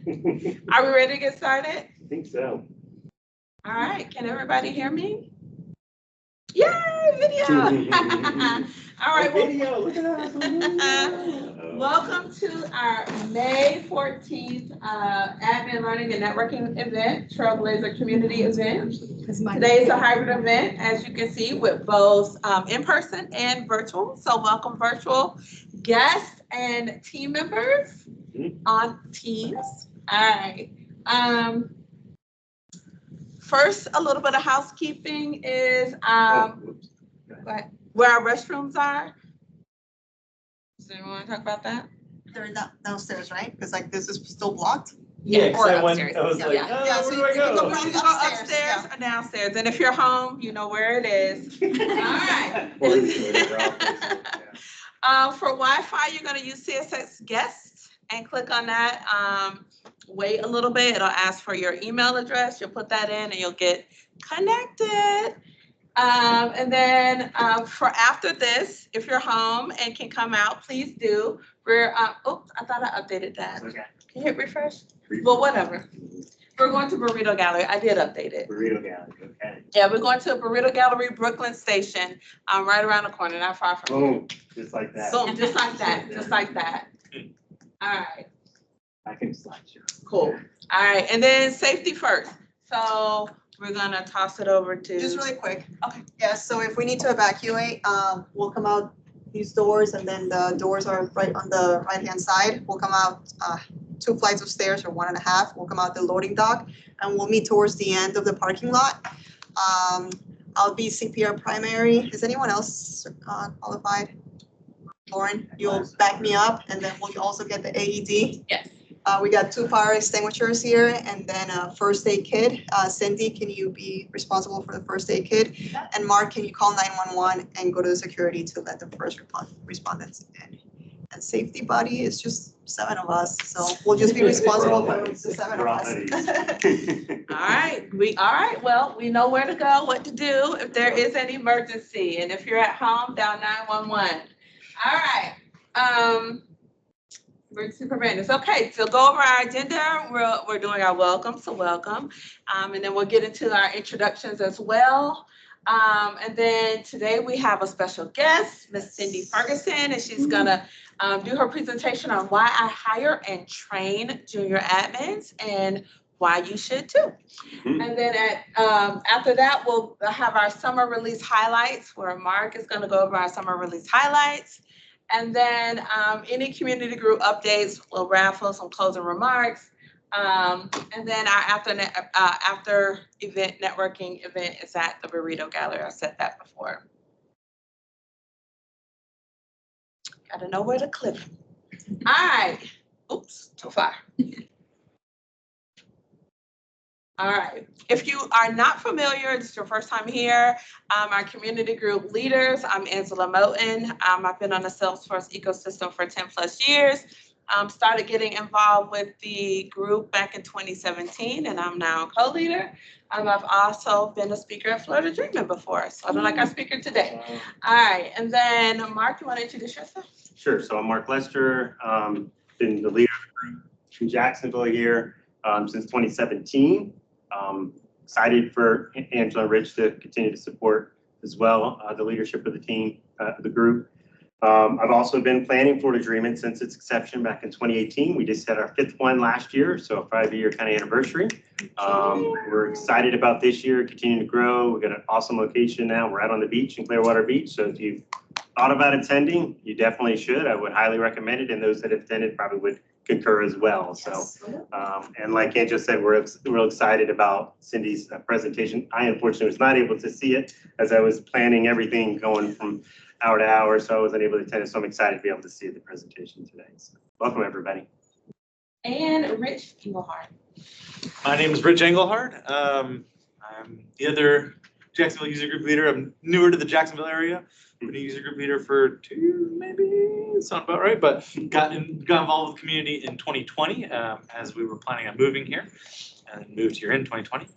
Are we ready to get started? I think so. All right, can everybody hear me? Yay, video! All right, Video, look at us. welcome to our May 14th Admin Learning and Networking event, Trailblazer community event. Today is a hybrid event, as you can see, with both in-person and virtual. So welcome virtual guests and team members on Teams. All right. First, a little bit of housekeeping is where our restrooms are. Does anyone want to talk about that? They're downstairs, right? Because like this is still blocked. Yeah, because I was upstairs. like, Yeah. oh, Yeah, where so do I you can go? go You can go upstairs or downstairs. And if you're home, you know where it is. All right. For Wi-Fi, you're going to use CSX guests and click on that. Wait a little bit. It'll ask for your email address. You'll put that in and you'll get connected. And then for after this, if you're home and can come out, please do. We're, oops, I thought I updated that. Okay. Can you hit refresh? Well, whatever. We're going to Burrito Gallery. I did update it. Burrito Gallery, okay. Yeah, we're going to Burrito Gallery, Brooklyn Station, right around the corner, not far from here. Boom, just like that. Boom, just like that, just like that. All right, I can slide you. cool. All right, and then safety first. So we're gonna toss it over to. Just really quick. Okay. Yeah, so if we need to evacuate, we'll come out these doors and then the doors are right on the right-hand side. We'll come out 2 flights of stairs or 1.5. We'll come out the loading dock and we'll meet towards the end of the parking lot. I'll be CPR primary. Is anyone else qualified? Lauren, you'll back me up and then we'll also get the AED. Yes. We got 2 fire extinguishers here and then a first aid kit. Cyndy, can you be responsible for the first aid kit? And Marc, can you call 911 and go to the security to let the first respondents in? And safety buddy is just 7 of us, so we'll just be responsible for the 7 of us. All right, well, we know where to go, what to do if there is an emergency. And if you're at home, dial 911. All right. Emergency preparedness. Okay, so go over our agenda. We're doing our welcome, so welcome. And then we'll get into our introductions as well. And then today we have a special guest, Miss Cyndy Ferguson, and she's gonna do her presentation on why I hire and train junior admins and why you should too. And then after that, we'll have our summer release highlights where Marc is gonna go over our summer release highlights. And then any community group updates, we'll raffle some closing remarks. And then our after event networking event is at the Burrito Gallery. I said that before. Gotta know where to click. All right. Oops, too far. All right. If you are not familiar, this is your first time here, our community group leaders, I'm Angela Moten. I've been on the Salesforce ecosystem for 10 plus years. Started getting involved with the group back in 2017, and I'm now a co-leader. I've also been a speaker at Florida Dreamin before, so I don't like our speaker today. All right, and then Marc, you want to introduce yourself? Sure, so I'm Marc Lester, been the leader of the group in Jacksonville here since 2017. Excited for Angela and Rich to continue to support as well the leadership of the team, the group. I've also been planning Florida Dreamin since its inception back in 2018. We just had our 5th one last year, so a 5-year kind of anniversary. We're excited about this year, continuing to grow. We've got an awesome location now. We're out on the beach in Clearwater Beach, so if you've thought about attending, you definitely should. I would highly recommend it, and those that have attended probably would concur as well. So, and like Angela said, we're real excited about Cyndy's presentation. I unfortunately was not able to see it as I was planning everything going from hour to hour, so I wasn't able to attend it. So I'm excited to be able to see the presentation today. So welcome everybody. And Rich Engelhardt. My name is Rich Engelhardt. I'm the other Jacksonville user group leader. I'm newer to the Jacksonville area. I've been a user group leader for 2, maybe, sound about right, but got involved with the community in 2020 as we were planning on moving here and moved here in 2020.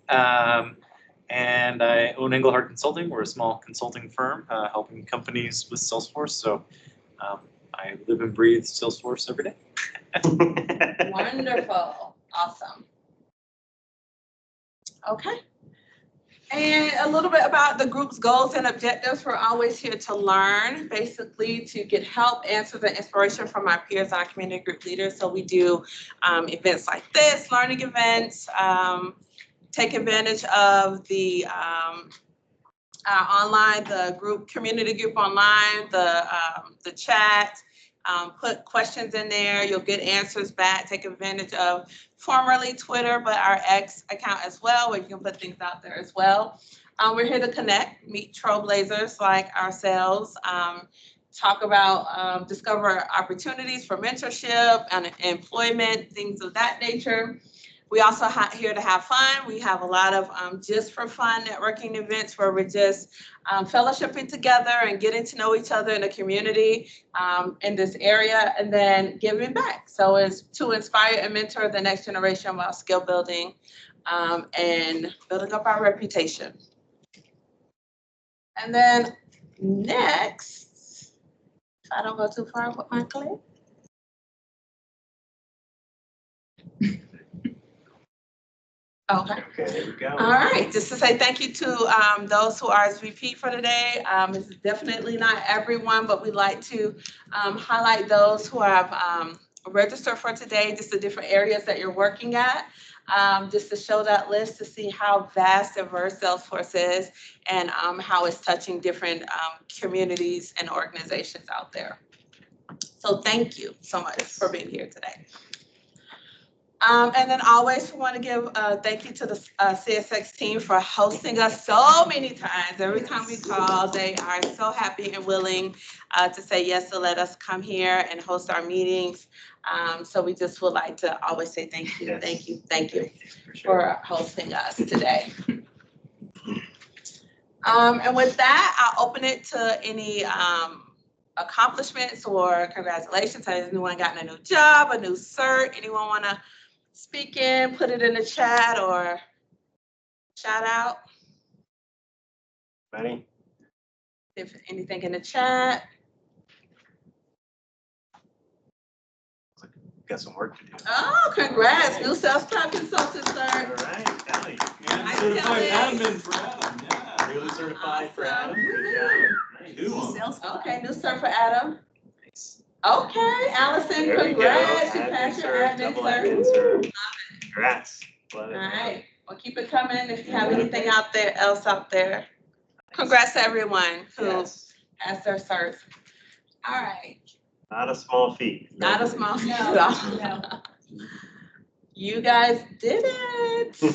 And I own Engelhardt Consulting. We're a small consulting firm helping companies with Salesforce. So I live and breathe Salesforce every day. Wonderful. Awesome. Okay. And a little bit about the group's goals and objectives. We're always here to learn, basically to get help, answers, and inspiration from our peers and our community group leaders. So we do events like this, learning events, take advantage of the online, the group, community group online, the chat, put questions in there. You'll get answers back. Take advantage of formerly Twitter, but our X account as well, where you can put things out there as well. We're here to connect, meet trailblazers like ourselves, talk about, discover opportunities for mentorship and employment, things of that nature. We also here to have fun. We have a lot of just for fun networking events where we're just fellowshipping together and getting to know each other in the community in this area, and then giving back. So it's to inspire and mentor the next generation while skill building and building up our reputation. And then next, if I don't go too far with my clip. Okay. Okay, there we go. All right, just to say thank you to those who RSVP for today. It's definitely not everyone, but we like to highlight those who have registered for today, just the different areas that you're working at, just to show that list to see how vast and diverse Salesforce is and how it's touching different communities and organizations out there. So thank you so much for being here today. And then always want to give thank you to the CSX team for hosting us so many times. Every time we call, they are so happy and willing to say yes to let us come here and host our meetings. So we just would like to always say thank you, thank you, thank you for hosting us today. And with that, I'll open it to any accomplishments or congratulations. Has anyone gotten a new job, a new cert? Anyone want to speak in, put it in the chat, or shout out? Manny? If anything in the chat. Got some work to do. Oh, congrats. New self-taught consultant, All sir. right, Kelly. Nice, Certified Kelly. admin for Adam, yeah. Newly certified for Awesome. Adam. Good job. New one. Okay, new cert for Adam. Nice. Okay, Allison, There we go. congrats. You Admin passed your cert, admin, double sir. admin cert. Congrats. Love All it. right, well, keep it coming if you have anything else out there. Congrats to everyone who Yes. has their certs. All right. Not a small feat. Not a small feat. No. You guys did it. All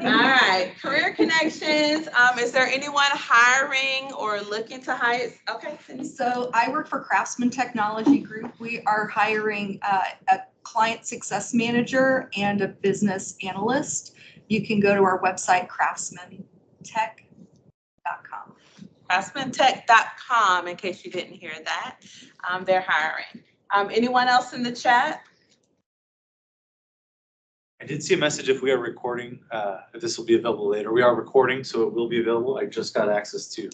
right, career connections. Is there anyone hiring or looking to hire? Okay, Cyndy. So I work for Craftsman Technology Group. We are hiring a client success manager and a business analyst. You can go to our website, craftsmantech.com. Craftsmantech.com, in case you didn't hear that. They're hiring. Anyone else in the chat? I did see a message if we are recording, if this will be available later. We are recording, so it will be available. I just got access to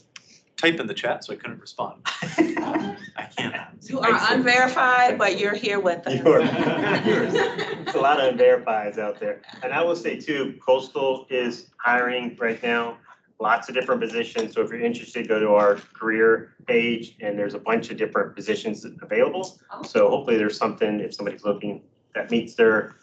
type in the chat, so I couldn't respond. I cannot. You are unverified, but you're here with us. There's a lot of unverifieds out there. And I will say too, Coastal is hiring right now, lots of different positions. So if you're interested, go to our career page and there's a bunch of different positions available. So hopefully there's something, if somebody's looking, that meets their,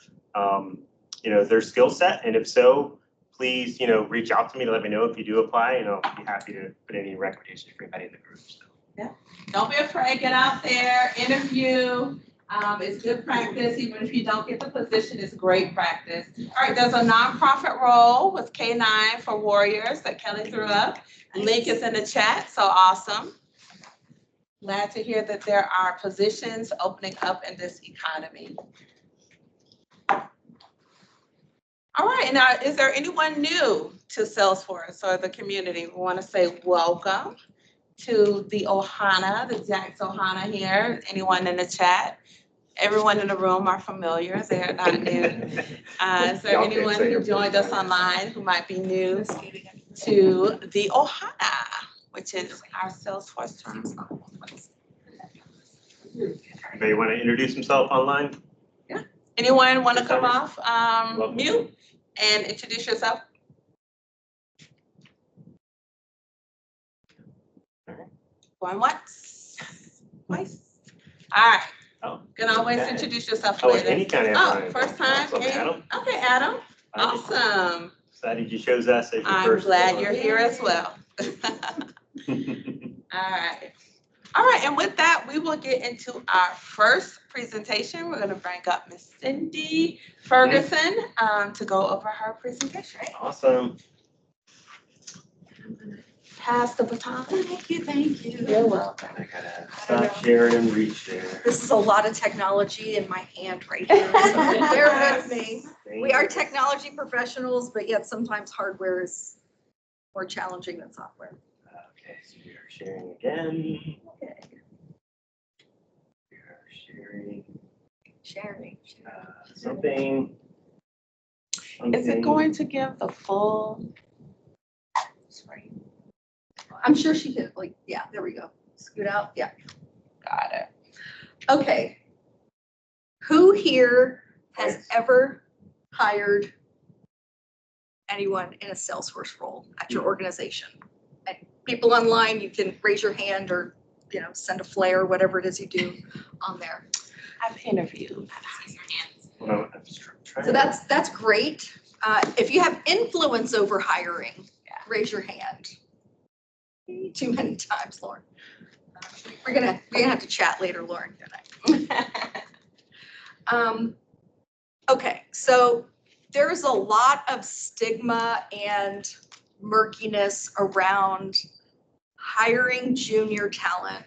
their skill set. And if so, please, reach out to me to let me know if you do apply, and I'll be happy to put any recommendations for anybody in the group. So. Yeah. Don't be afraid, get out there, interview. It's good practice. Even if you don't get the position, it's great practice. All right, there's a nonprofit role with K9 for Warriors that Kelly threw up. Link is in the chat, so awesome. Glad to hear that there are positions opening up in this economy. All right, now, is there anyone new to Salesforce or the community? We want to say welcome to the Ohana, the Jax Ohana here. Anyone in the chat? Everyone in the room are familiar, they're not new. Is there anyone who joined us online who might be new to the Ohana, which is our Salesforce term? Anybody want to introduce himself online? Yeah. Anyone want to come Newcomers? off Welcome. mute and introduce yourself? Going once, twice. All right. Oh, Can always okay. introduce yourself Oh, later. any kind of. Oh, first time? What's up, Adam? Okay, Adam. I'm Awesome. excited you chose us as your I'm first. glad you're here as well. All right. All right, and with that, we will get into our first presentation. We're going to bring up Miss Cyndy Ferguson to go over her presentation. Awesome. Pass the baton. Thank you, thank you. You're welcome. I gotta stop sharing and reshare. This is a lot of technology in my hand right here, so bear with me. We are technology professionals, but yet sometimes hardware is more challenging than software. Okay, so we are sharing again. Okay. We are sharing Sharing. something. Is it going to give the full screen? I'm sure she could, like, yeah, there we go. Scoot out, yeah. Got it. Okay. Who here has Yes. ever hired anyone in a Salesforce role at your organization? And people online, you can raise your hand or, send a flare, whatever it is you do on there. I've interviewed. Well, I'm just trying So to- that's great. If you have influence over hiring, raise your hand. Too many times, Lauren. We're gonna have to chat later, Lauren. Okay, so there's a lot of stigma and murkiness around hiring junior talent.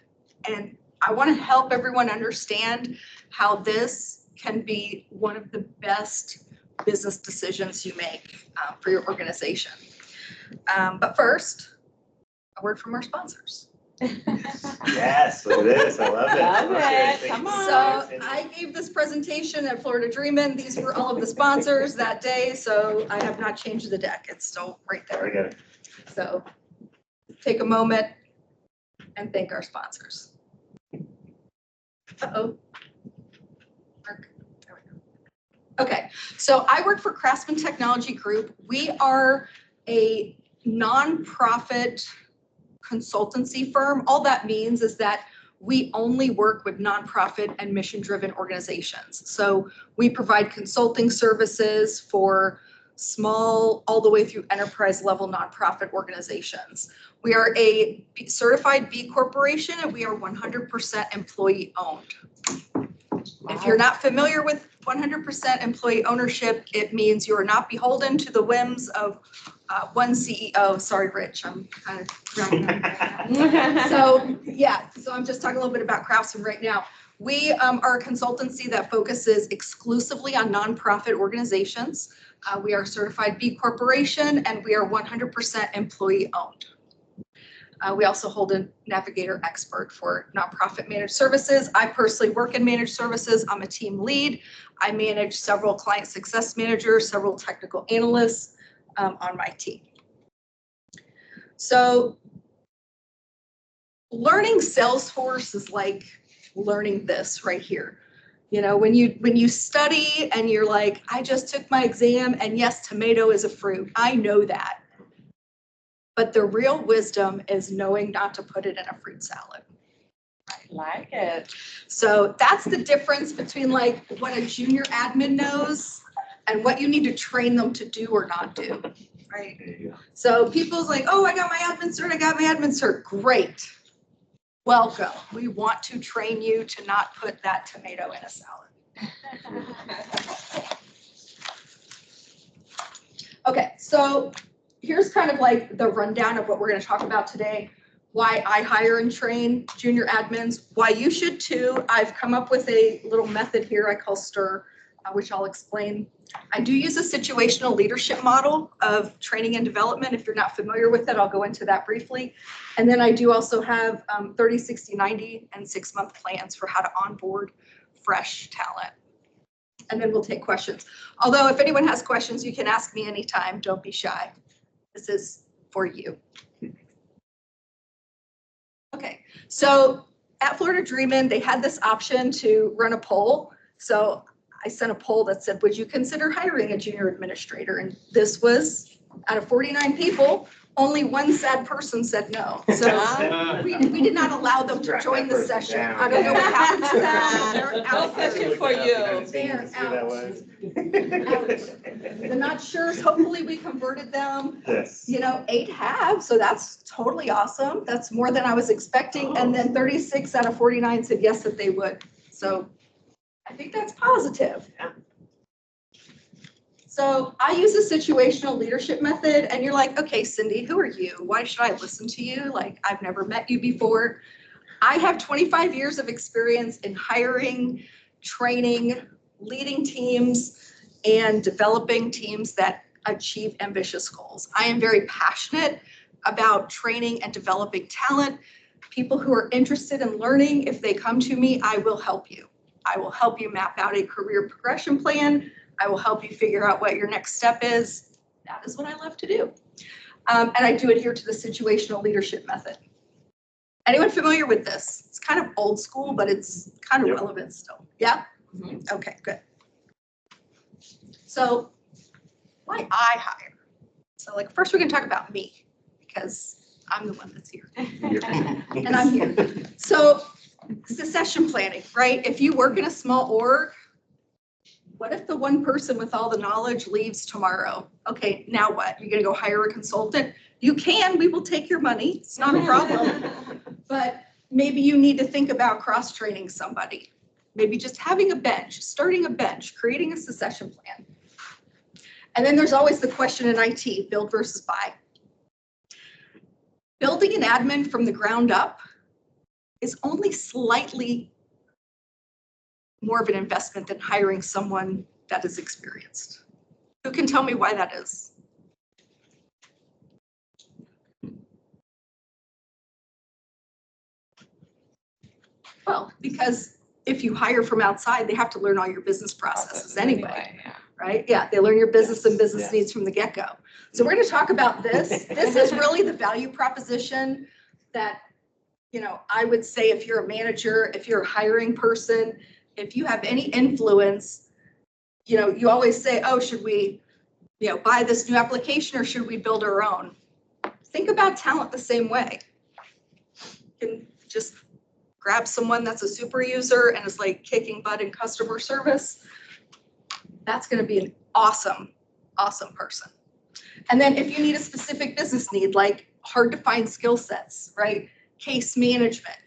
And I want to help everyone understand how this can be one of the best business decisions you make for your organization. But first, a word from our sponsors. Yes, look at this. I love it. Love Okay, it. thank Come you. on. So I gave this presentation at Florida Dreamin. These were all of the sponsors that day, so I have not changed the deck. It's still right Very there. good. So take a moment and thank our sponsors. Uh-oh. Mark, there we go. Okay, so I work for Craftsman Technology Group. We are a nonprofit consultancy firm. All that means is that we only work with nonprofit and mission-driven organizations. So we provide consulting services for small all the way through enterprise level nonprofit organizations. We are a certified B Corporation and we are 100% employee owned. If you're not familiar with 100% employee ownership, it means you are not beholden to the whims of one CEO. Sorry, Rich, I'm kind of drowning on that. So I'm just talking a little bit about Craftsman right now. We are a consultancy that focuses exclusively on nonprofit organizations. We are a certified B Corporation and we are 100% employee owned. We also hold a navigator expert for nonprofit managed services. I personally work in managed services. I'm a team lead. I manage several client success managers, several technical analysts on my team. So learning Salesforce is like learning this right here. You know, when you study and you're like, I just took my exam and yes, tomato is a fruit. I know that. But the real wisdom is knowing not to put it in a fruit salad. I like it. So that's the difference between like what a junior admin knows and what you need to train them to do or not do, right? There you go. So people's like, oh, I got my admin cert. Great. Welcome. We want to train you to not put that tomato in a salad. Okay, so here's kind of like the rundown of what we're going to talk about today. Why I hire and train junior admins, why you should too. I've come up with a little method here I call STIR, which I'll explain. I do use a situational leadership model of training and development. If you're not familiar with it, I'll go into that briefly. And then I do also have 30, 60, 90, and 6-month plans for how to onboard fresh talent. And then we'll take questions. Although if anyone has questions, you can ask me anytime. Don't be shy. This is for you. Okay, so at Florida Dreamin, they had this option to run a poll. So I sent a poll that said, would you consider hiring a junior administrator? And this was, out of 49 people, only one sad person said no. So we did not allow them to join the session. I don't know what happened to them. They're No out. session for you. They're out. The not sure's, hopefully we converted them. Yes. 8 have, so that's totally awesome. That's more than I was expecting. And then 36 out of 49 said yes, that they would. So I think that's positive. So I use a situational leadership method, and you're like, okay, Cyndy, who are you? Why should I listen to you? Like, I've never met you before. I have 25 years of experience in hiring, training, leading teams, and developing teams that achieve ambitious goals. I am very passionate about training and developing talent. People who are interested in learning, if they come to me, I will help you. I will help you map out a career progression plan. I will help you figure out what your next step is. That is what I love to do. And I do adhere to the situational leadership method. Anyone familiar with this? It's kind of old school, but it's kind of relevant still. Yeah? Mm-hmm. Okay, good. So why I hire? So like first we can talk about me because I'm the one that's here. And I'm here. So succession planning, right? If you work in a small org, what if the one person with all the knowledge leaves tomorrow? Okay, now what? You're gonna go hire a consultant? You can, we will take your money. It's not a problem. But maybe you need to think about cross-training somebody. Maybe just having a bench, starting a bench, creating a succession plan. And then there's always the question in IT, build versus buy. Building an admin from the ground up is only slightly more of an investment than hiring someone that is experienced. Who can tell me why that is? Well, because if you hire from outside, they have to learn all your business processes anyway, right? Yeah, they learn your business and business needs from the get-go. So we're going to talk about this. This is really the value proposition that, I would say if you're a manager, if you're a hiring person, if you have any influence, you always say, oh, should we, buy this new application or should we build our own? Think about talent the same way. You can just grab someone that's a super user and is like kicking butt in customer service. That's going to be an awesome, awesome person. And then if you need a specific business need, like hard to find skill sets, right? Case management,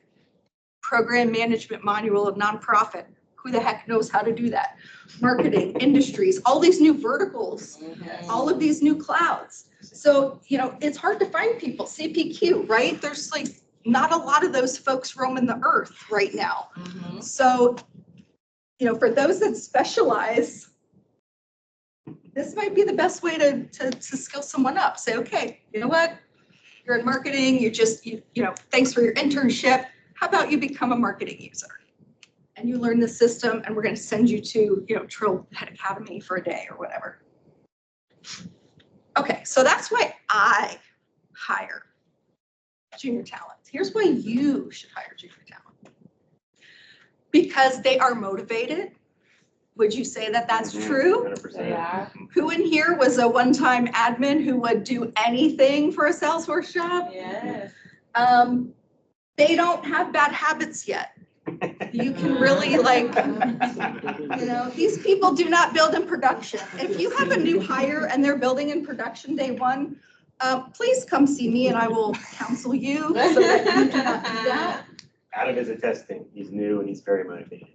program management manual of nonprofit. Who the heck knows how to do that? Marketing, industries, all these new verticals, all of these new clouds. So, it's hard to find people. CPQ, right? There's like not a lot of those folks roaming the earth right now. Mm-hmm. So, for those that specialize, this might be the best way to skill someone up. Say, okay, you know what? You're in marketing, thanks for your internship. How about you become a marketing user? And you learn the system, and we're going to send you to, Trailhead Academy for a day or whatever. Okay, so that's why I hire junior talent. Here's why you should hire junior talent. Because they are motivated. Would you say that that's true? 100%. Yeah. Who in here was a one-time admin who would do anything for a Salesforce job? Yes. They don't have bad habits yet. You can really these people do not build in production. If you have a new hire and they're building in production day one, please come see me and I will counsel you so that you do not do that. Adam is attesting. He's new and he's very motivated.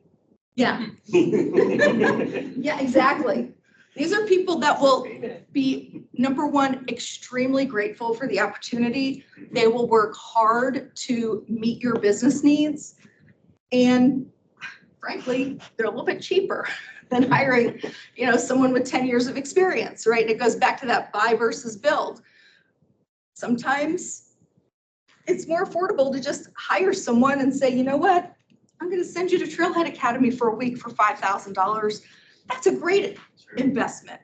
Yeah. Yeah, exactly. These are people that will be, number one, extremely grateful for the opportunity. They will work hard to meet your business needs. And frankly, they're a little bit cheaper than hiring, someone with 10 years of experience, right? And it goes back to that buy versus build. Sometimes it's more affordable to just hire someone and say, you know what? I'm going to send you to Trailhead Academy for a week for $5,000. That's a great investment.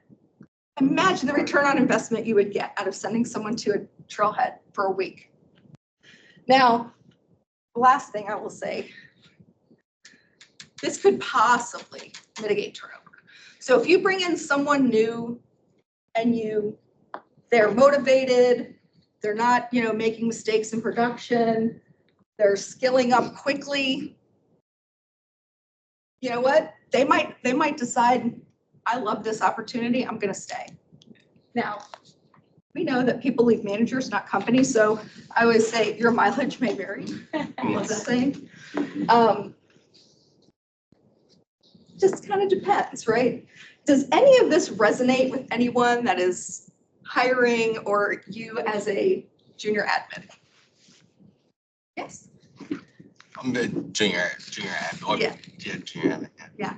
Imagine the return on investment you would get out of sending someone to a Trailhead for a week. Now, the last thing I will say, this could possibly mitigate turnover. So if you bring in someone new and they're motivated, they're not, making mistakes in production, they're skilling up quickly, you know what? They might decide, I love this opportunity, I'm gonna stay. Now, we know that people leave managers, not companies, so I always say your mileage may vary. What's that saying? Just kind of depends, right? Does any of this resonate with anyone that is hiring or you as a junior admin? Yes. I'm the junior admin. Yeah. Junior admin. Yeah.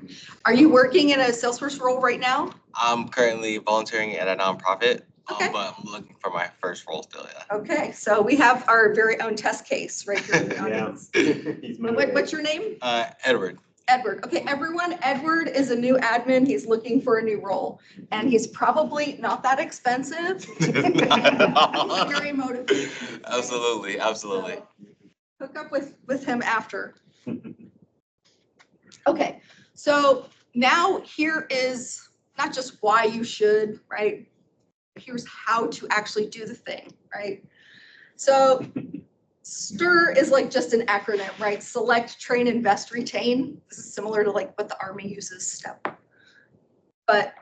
Are you working in a Salesforce role right now? I'm currently volunteering at a nonprofit, Okay. but I'm looking for my first role still. Yeah. Okay, so we have our very own test case right here in the Yeah. audience. He's What's your name? Edward. Edward. Okay, everyone, Edward is a new admin. He's looking for a new role, and he's probably not that expensive. Not at all. He's very motivated. Absolutely. So, hook up with him after. Okay, so now here is not just why you should, right? Here's how to actually do the thing, right? So STIR is like just an acronym, right? Select, train, invest, retain. This is similar to like what the Army uses, STEP. But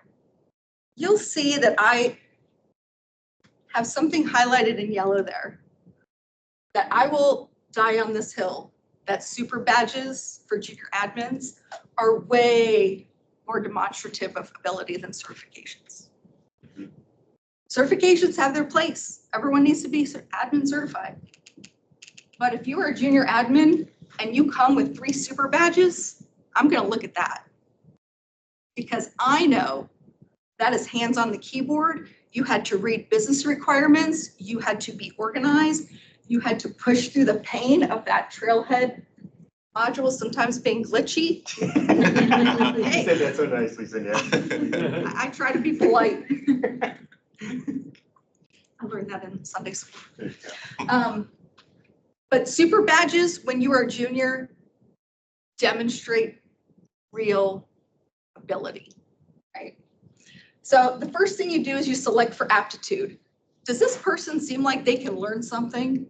you'll see that I have something highlighted in yellow there that I will die on this hill, that super badges for junior admins are way more demonstrative of ability than certifications. Certifications have their place. Everyone needs to be admin certified. But if you are a junior admin and you come with 3 super badges, I'm gonna look at that. Because I know that is hands on the keyboard. You had to read business requirements. You had to be organized. You had to push through the pain of that Trailhead module sometimes being glitchy. You said that so nicely, Cyndy. I try to be polite. I learned that in Sunday school. But super badges, when you are a junior, demonstrate real ability, right? So the first thing you do is you select for aptitude. Does this person seem like they can learn something?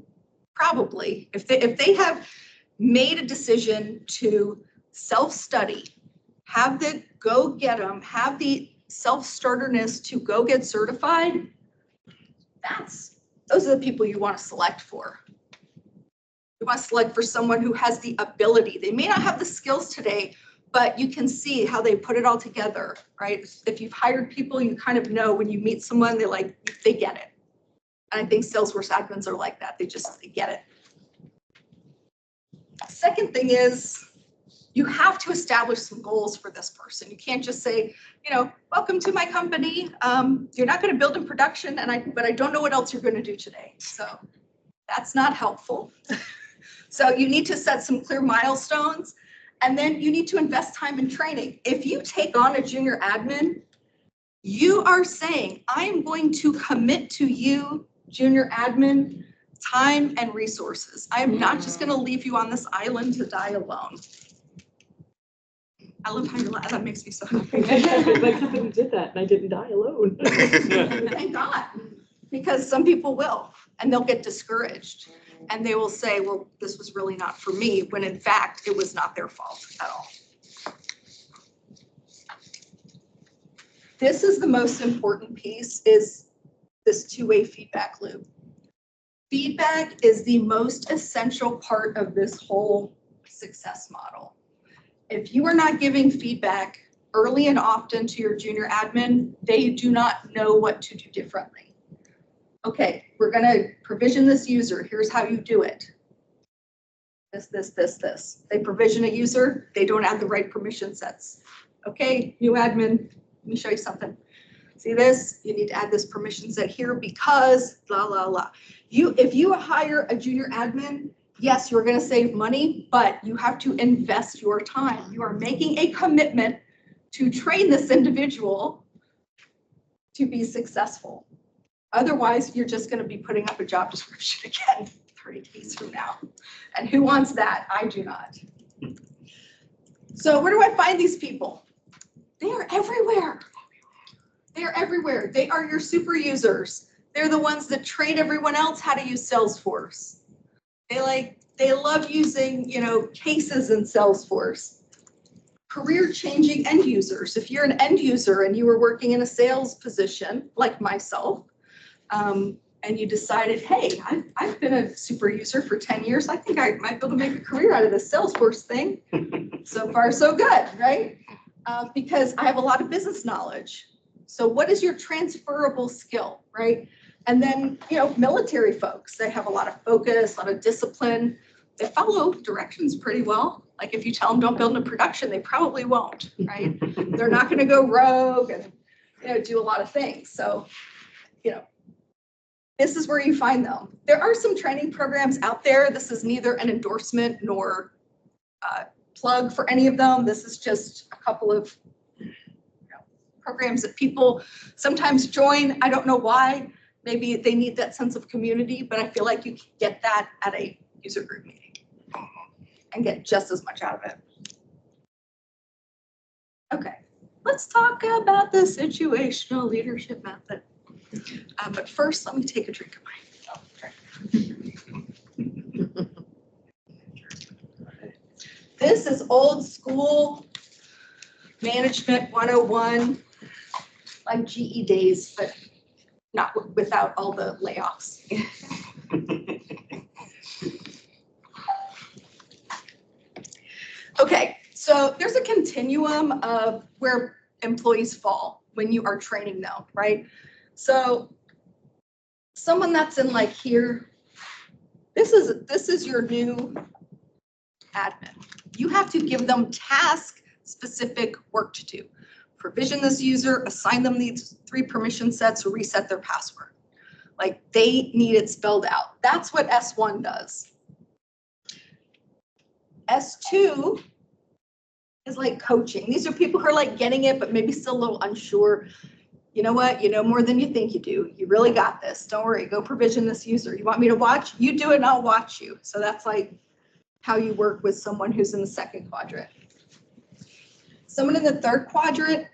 Probably. If they have made a decision to self-study, have the go get them, have the self-starterness to go get certified, those are the people you want to select for. You want to select for someone who has the ability. They may not have the skills today, but you can see how they put it all together, right? If you've hired people, you kind of know when you meet someone, they get it. And I think Salesforce admins are like that. They get it. Second thing is you have to establish some goals for this person. You can't just say, welcome to my company. You're not going to build in production, but I don't know what else you're going to do today. So that's not helpful. So you need to set some clear milestones, and then you need to invest time in training. If you take on a junior admin, you are saying, I am going to commit to you, junior admin, time and resources. I am not just going to leave you on this island to die alone. I love how you laugh. That makes me so happy. My company did that and I didn't die alone. Thank God, because some people will, and they'll get discouraged. And they will say, well, this was really not for me, when in fact, it was not their fault at all. This is the most important piece, is this two-way feedback loop. Feedback is the most essential part of this whole success model. If you are not giving feedback early and often to your junior admin, they do not know what to do differently. Okay, we're gonna provision this user. Here's how you do it. This. They provision a user, they don't add the right permission sets. Okay, new admin, let me show you something. See this? You need to add this permission set here because blah, blah, blah. If you hire a junior admin, yes, you're gonna save money, but you have to invest your time. You are making a commitment to train this individual to be successful. Otherwise, you're just going to be putting up a job description again 30 days from now. And who wants that? I do not. So where do I find these people? They are everywhere. They are everywhere. They are your super users. They're the ones that train everyone else how to use Salesforce. They love using, cases in Salesforce. Career-changing end users. If you're an end user and you were working in a sales position, like myself, and you decided, hey, I've been a super user for 10 years. I think I might be able to make a career out of this Salesforce thing. So far, so good, right? Because I have a lot of business knowledge. So what is your transferable skill, right? And then, military folks, they have a lot of focus, a lot of discipline. They follow directions pretty well. Like if you tell them don't build in production, they probably won't, right? They're not going to go rogue and, do a lot of things. So, this is where you find them. There are some training programs out there. This is neither an endorsement nor plug for any of them. This is just a couple of programs that people sometimes join. I don't know why. Maybe they need that sense of community, but I feel like you can get that at a user group meeting and get just as much out of it. Okay, let's talk about the situational leadership method. But first, let me take a drink of mine. This is old school management 101, like GE days, but not without all the layoffs. Okay, so there's a continuum of where employees fall when you are training them, right? So someone that's in like here, this is your new admin. You have to give them task-specific work to do. Provision this user, assign them these 3 permission sets, or reset their password. Like they need it spelled out. That's what S1 does. S2 is like coaching. These are people who are like getting it, but maybe still a little unsure. You know what? You know more than you think you do. You really got this. Don't worry. Go provision this user. You want me to watch? You do it and I'll watch you. So that's like how you work with someone who's in the 2nd quadrant. Someone in the 3rd quadrant,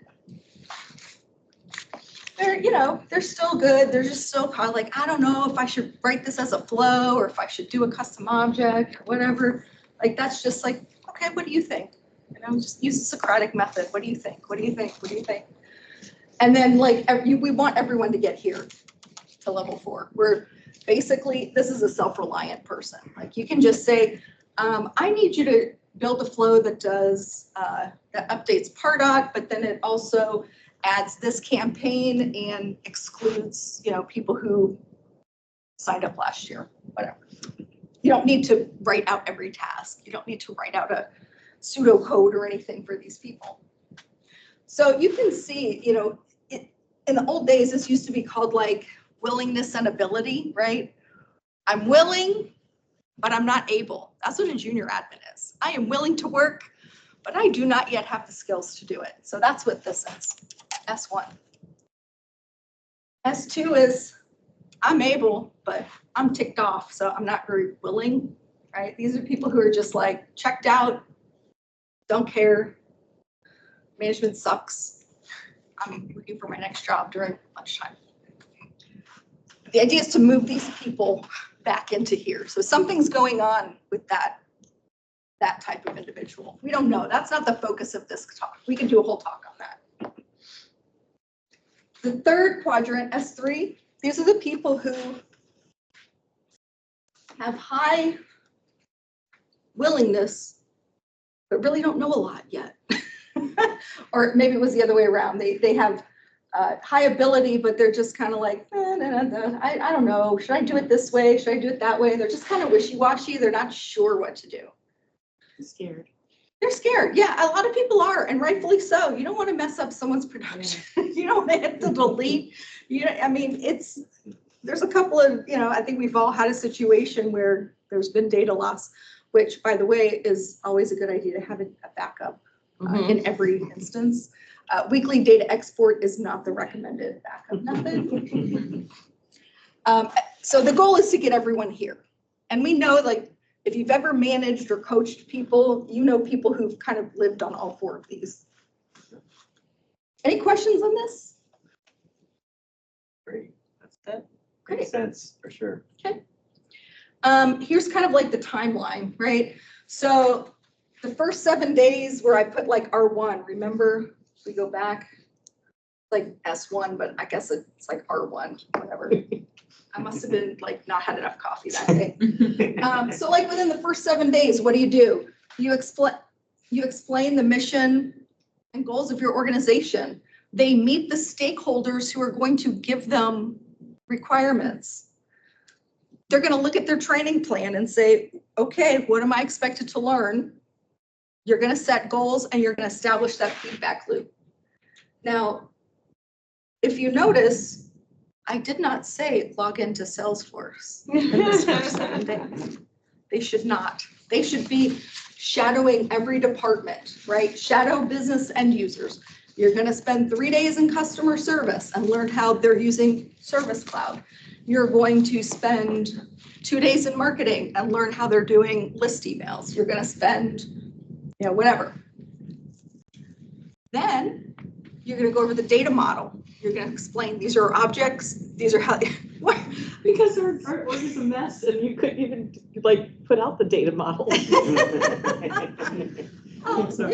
they're still good. They're just still kind of like, I don't know if I should write this as a flow or if I should do a custom object or whatever. Like, that's just like, okay, what do you think? Just use the Socratic method. What do you think? What do you think? What do you think? And then like, we want everyone to get here to level 4. Where basically, this is a self-reliant person. Like you can just say, I need you to build a flow that does, that updates Pardot, but then it also adds this campaign and excludes, people who signed up last year, whatever. You don't need to write out every task. You don't need to write out a pseudocode or anything for these people. So you can see, in the old days, this used to be called like willingness and ability, right? I'm willing, but I'm not able. That's what a junior admin is. I am willing to work, but I do not yet have the skills to do it. So that's what this is, S1. S2 is, I'm able, but I'm ticked off, so I'm not very willing, right? These are people who are just like checked out, don't care, management sucks. I'm looking for my next job during lunchtime. The idea is to move these people back into here. So something's going on with that type of individual. We don't know. That's not the focus of this talk. We can do a whole talk on that. The 3rd quadrant, S3, these are the people who have high willingness, but really don't know a lot yet. Or maybe it was the other way around. They have high ability, but they're just kind of like, I don't know. Should I do it this way? Should I do it that way? They're just kind of wishy-washy. They're not sure what to do. Scared. They're scared. Yeah, a lot of people are, and rightfully so. You don't want to mess up someone's production. You don't want to hit the delete. There's a couple of, I think we've all had a situation where there's been data loss, which, by the way, is always a good idea to have a backup in every instance. Weekly data export is not the recommended backup method. So the goal is to get everyone here. And we know, like, if you've ever managed or coached people, you know people who've kind of lived on all 4 of these. Any questions on this? Great, that's good. Great. Makes sense, for sure. Here's kind of like the timeline, right? So the first 7 days where I put like R1, remember, we go back like S1, but I guess it's like R1, whatever. I must have been like not had enough coffee that day. So like within the first 7 days, what do? You explain the mission and goals of your organization. They meet the stakeholders who are going to give them requirements. They're going to look at their training plan and say, okay, what am I expected to learn? You're going to set goals and you're going to establish that feedback loop. Now, if you notice, I did not say log into Salesforce in this first 7 days. They should not. They should be shadowing every department, right? Shadow business end users. You're going to spend 3 days in customer service and learn how they're using Service Cloud. You're going to spend 2 days in marketing and learn how they're doing list emails. You're going to spend, whatever. Then you're going to go over the data model. You're going to explain these are objects. These are how. What? Because our org is a mess and you couldn't even like put out the data model. You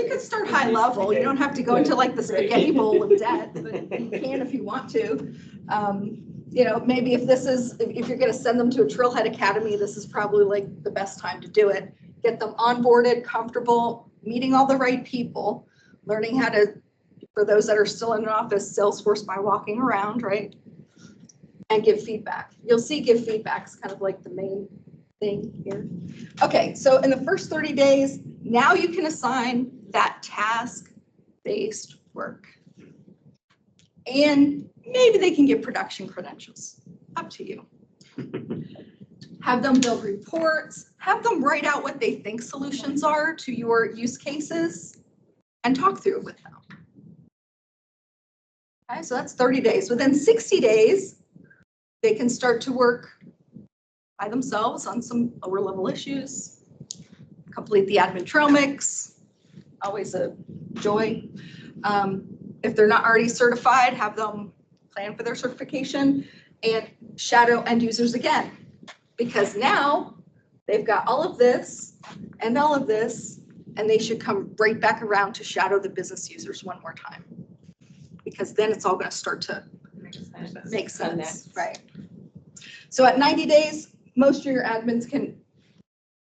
can start high level. You don't have to go into like the spaghetti bowl of debt, but you can if you want to. Maybe if you're going to send them to a Trailhead Academy, this is probably like the best time to do it. Get them onboarded, comfortable, meeting all the right people, learning how to, for those that are still in an office, Salesforce by walking around, right? And give feedback. You'll see give feedback is kind of like the main thing here. Okay, so in the first 30 days, now you can assign that task-based work. And maybe they can get production credentials, up to you. Have them build reports, have them write out what they think solutions are to your use cases and talk through it with them. Okay, so that's 30 days. Within 60 days, they can start to work by themselves on some lower level issues, complete the admin trail mix, always a joy. If they're not already certified, have them plan for their certification and shadow end users again, because now they've got all of this and all of this, and they should come right back around to shadow the business users one more time, because then it's all going to start to make sense, right? So at 90 days, most of your admins can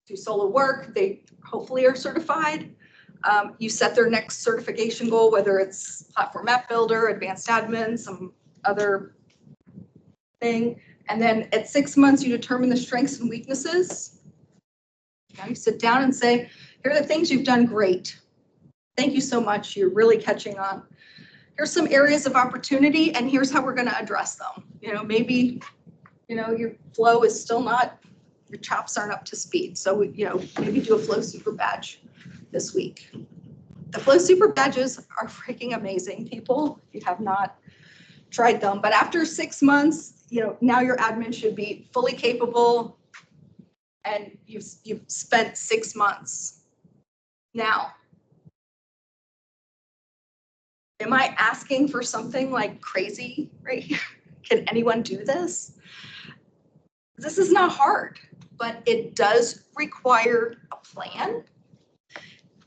do solo work. They hopefully are certified. You set their next certification goal, whether it's platform app builder, advanced admin, some other thing. And then at 6 months, you determine the strengths and weaknesses. Now you sit down and say, here are the things you've done great. Thank you so much. You're really catching on. Here's some areas of opportunity, and here's how we're going to address them. Maybe, your flow is still not, your chops aren't up to speed. So, maybe do a Flow Super badge this week. The Flow Super badges are freaking amazing, people. If you have not tried them, but after 6 months, now your admin should be fully capable, and you've spent 6 months. Now, am I asking for something like crazy right here? Can anyone do this? This is not hard, but it does require a plan.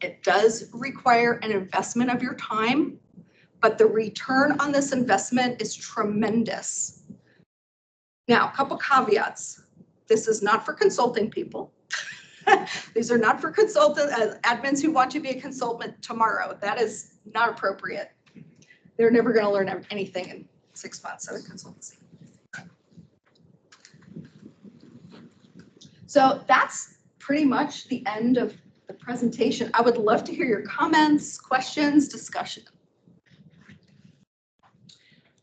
It does require an investment of your time, but the return on this investment is tremendous. Now, a couple caveats. This is not for consulting people. These are not for admins who want to be a consultant tomorrow. That is not appropriate. They're never going to learn anything in 6 months of a consultancy. So that's pretty much the end of the presentation. I would love to hear your comments, questions, discussion.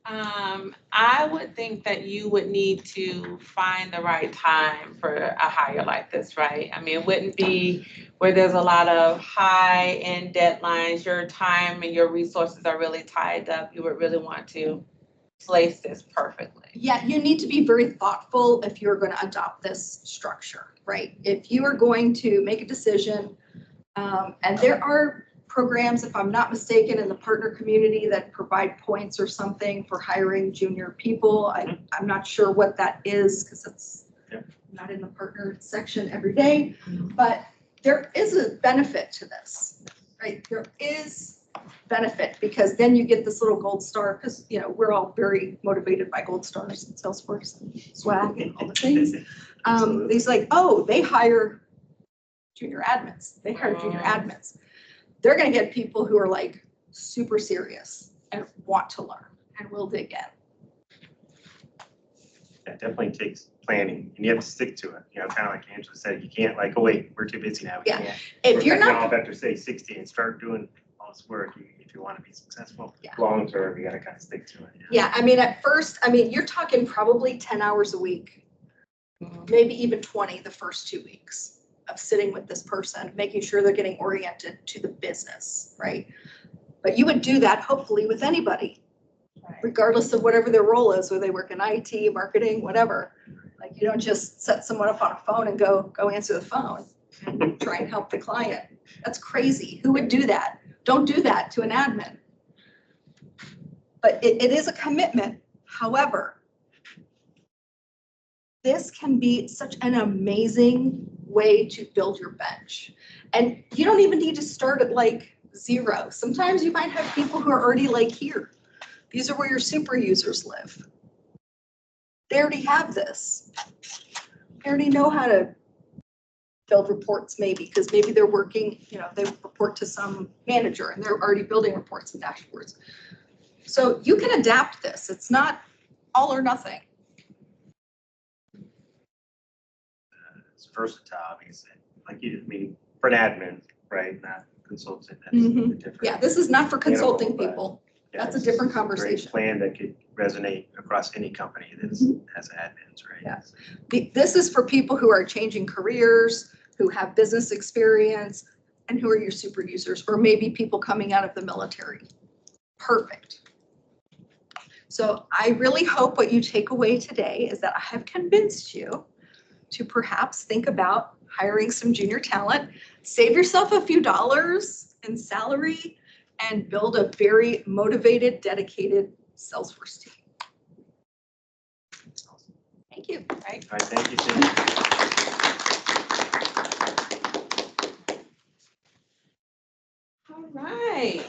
I would think that you would need to find the right time for a hire like this, right? I mean, it wouldn't be where there's a lot of high-end deadlines, your time and your resources are really tied up. You would really want to place this perfectly. Yeah, you need to be very thoughtful if you're going to adopt this structure, right? If you are going to make a decision, and there are programs, if I'm not mistaken, in the partner community that provide points or something for hiring junior people. I'm not sure what that is because it's not in the partner section every day, but there is a benefit to this, right? There is benefit because then you get this little gold star because, you know, we're all very motivated by gold stars and Salesforce and swag and all the things. He's like, oh, they hire junior admins. They hire junior admins. They're going to get people who are like super serious and want to learn and will dig in. That definitely takes planning and you have to stick to it. You know, kind of like Angela said, you can't like, oh wait, we're too busy now. We Yeah. can't. If you're We're not, off after say 60 and start doing all this work, if you want to be successful Yeah. long term, you got to kind of stick to it. yeah, I mean, at first, I mean, you're talking probably 10 hours a week, maybe even 20 the first 2 weeks of sitting with this person, making sure they're getting oriented to the business, right? But you would do that hopefully with anybody, regardless of whatever their role is, whether they work in IT, marketing, whatever. Like you don't just set someone up on a phone and go answer the phone and try and help the client. That's crazy. Who would do that? Don't do that to an admin. But it is a commitment. However, this can be such an amazing way to build your bench. And you don't even need to start at like 0. Sometimes you might have people who are already like here. These are where your super users live. They already have this. They already know how to build reports maybe, because maybe they're working, you know, they report to some manager and they're already building reports and dashboards. So you can adapt this. It's not all or nothing. It's versatile because like you, I mean, for an admin, right? Not consultant. That's Mhm. different. Yeah, this is not for consulting Animal, but- people. Yeah, That's a it's different great conversation. plan that could resonate across any company that has admins, right? Yeah. This is for people who are changing careers, who have business experience, and who are your super users, or maybe people coming out of the military. Perfect. So I really hope what you take away today is that I have convinced you to perhaps think about hiring some junior talent, save yourself a few dollars in salary, and build a very motivated, dedicated Salesforce team. Thank you. Right. All right, thank you, Cyndy. All right.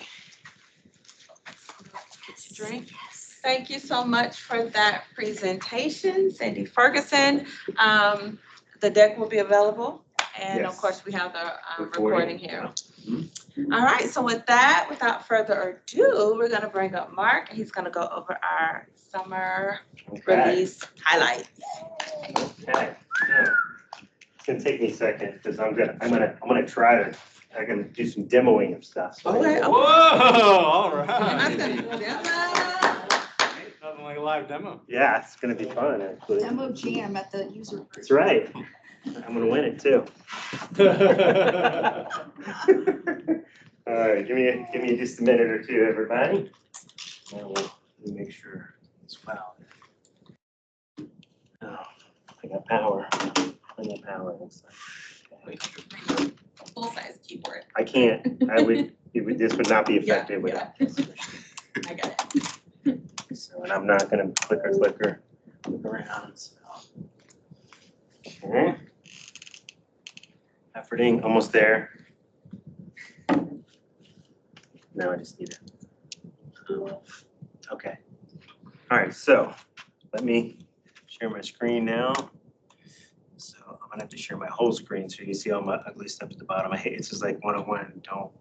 Drink. Thank you so much for that presentation, Cyndy Ferguson. The deck will be available, and of Yes. course, we have the recording Recording, here. yeah. All right, so with that, without further ado, we're gonna bring up Marc, and he's gonna go over our summer Okay. release highlights. Okay. Yeah. It's gonna take me a second because I'm gonna try to, I'm gonna do some demoing of stuff. So Okay. Whoa, all That's right. gonna- Nothing like a live demo. Yeah, it's gonna be fun, actually. Demo jam at the user group. That's right. I'm gonna win it too. All right, give me just a minute or two, everybody. And we'll make sure it's well. Oh, I got power. Plenty of power. Looks like. Okay. Full-size keyboard. I can't. This would not be effective without. I got it. So, and I'm not gonna click around. So. Okay. Efforting, almost there. Now I just need it. Okay. All right, so let me share my screen now. So I'm gonna have to share my whole screen so you can see all my ugly stuff at the bottom. I hate it's just like 101. Don't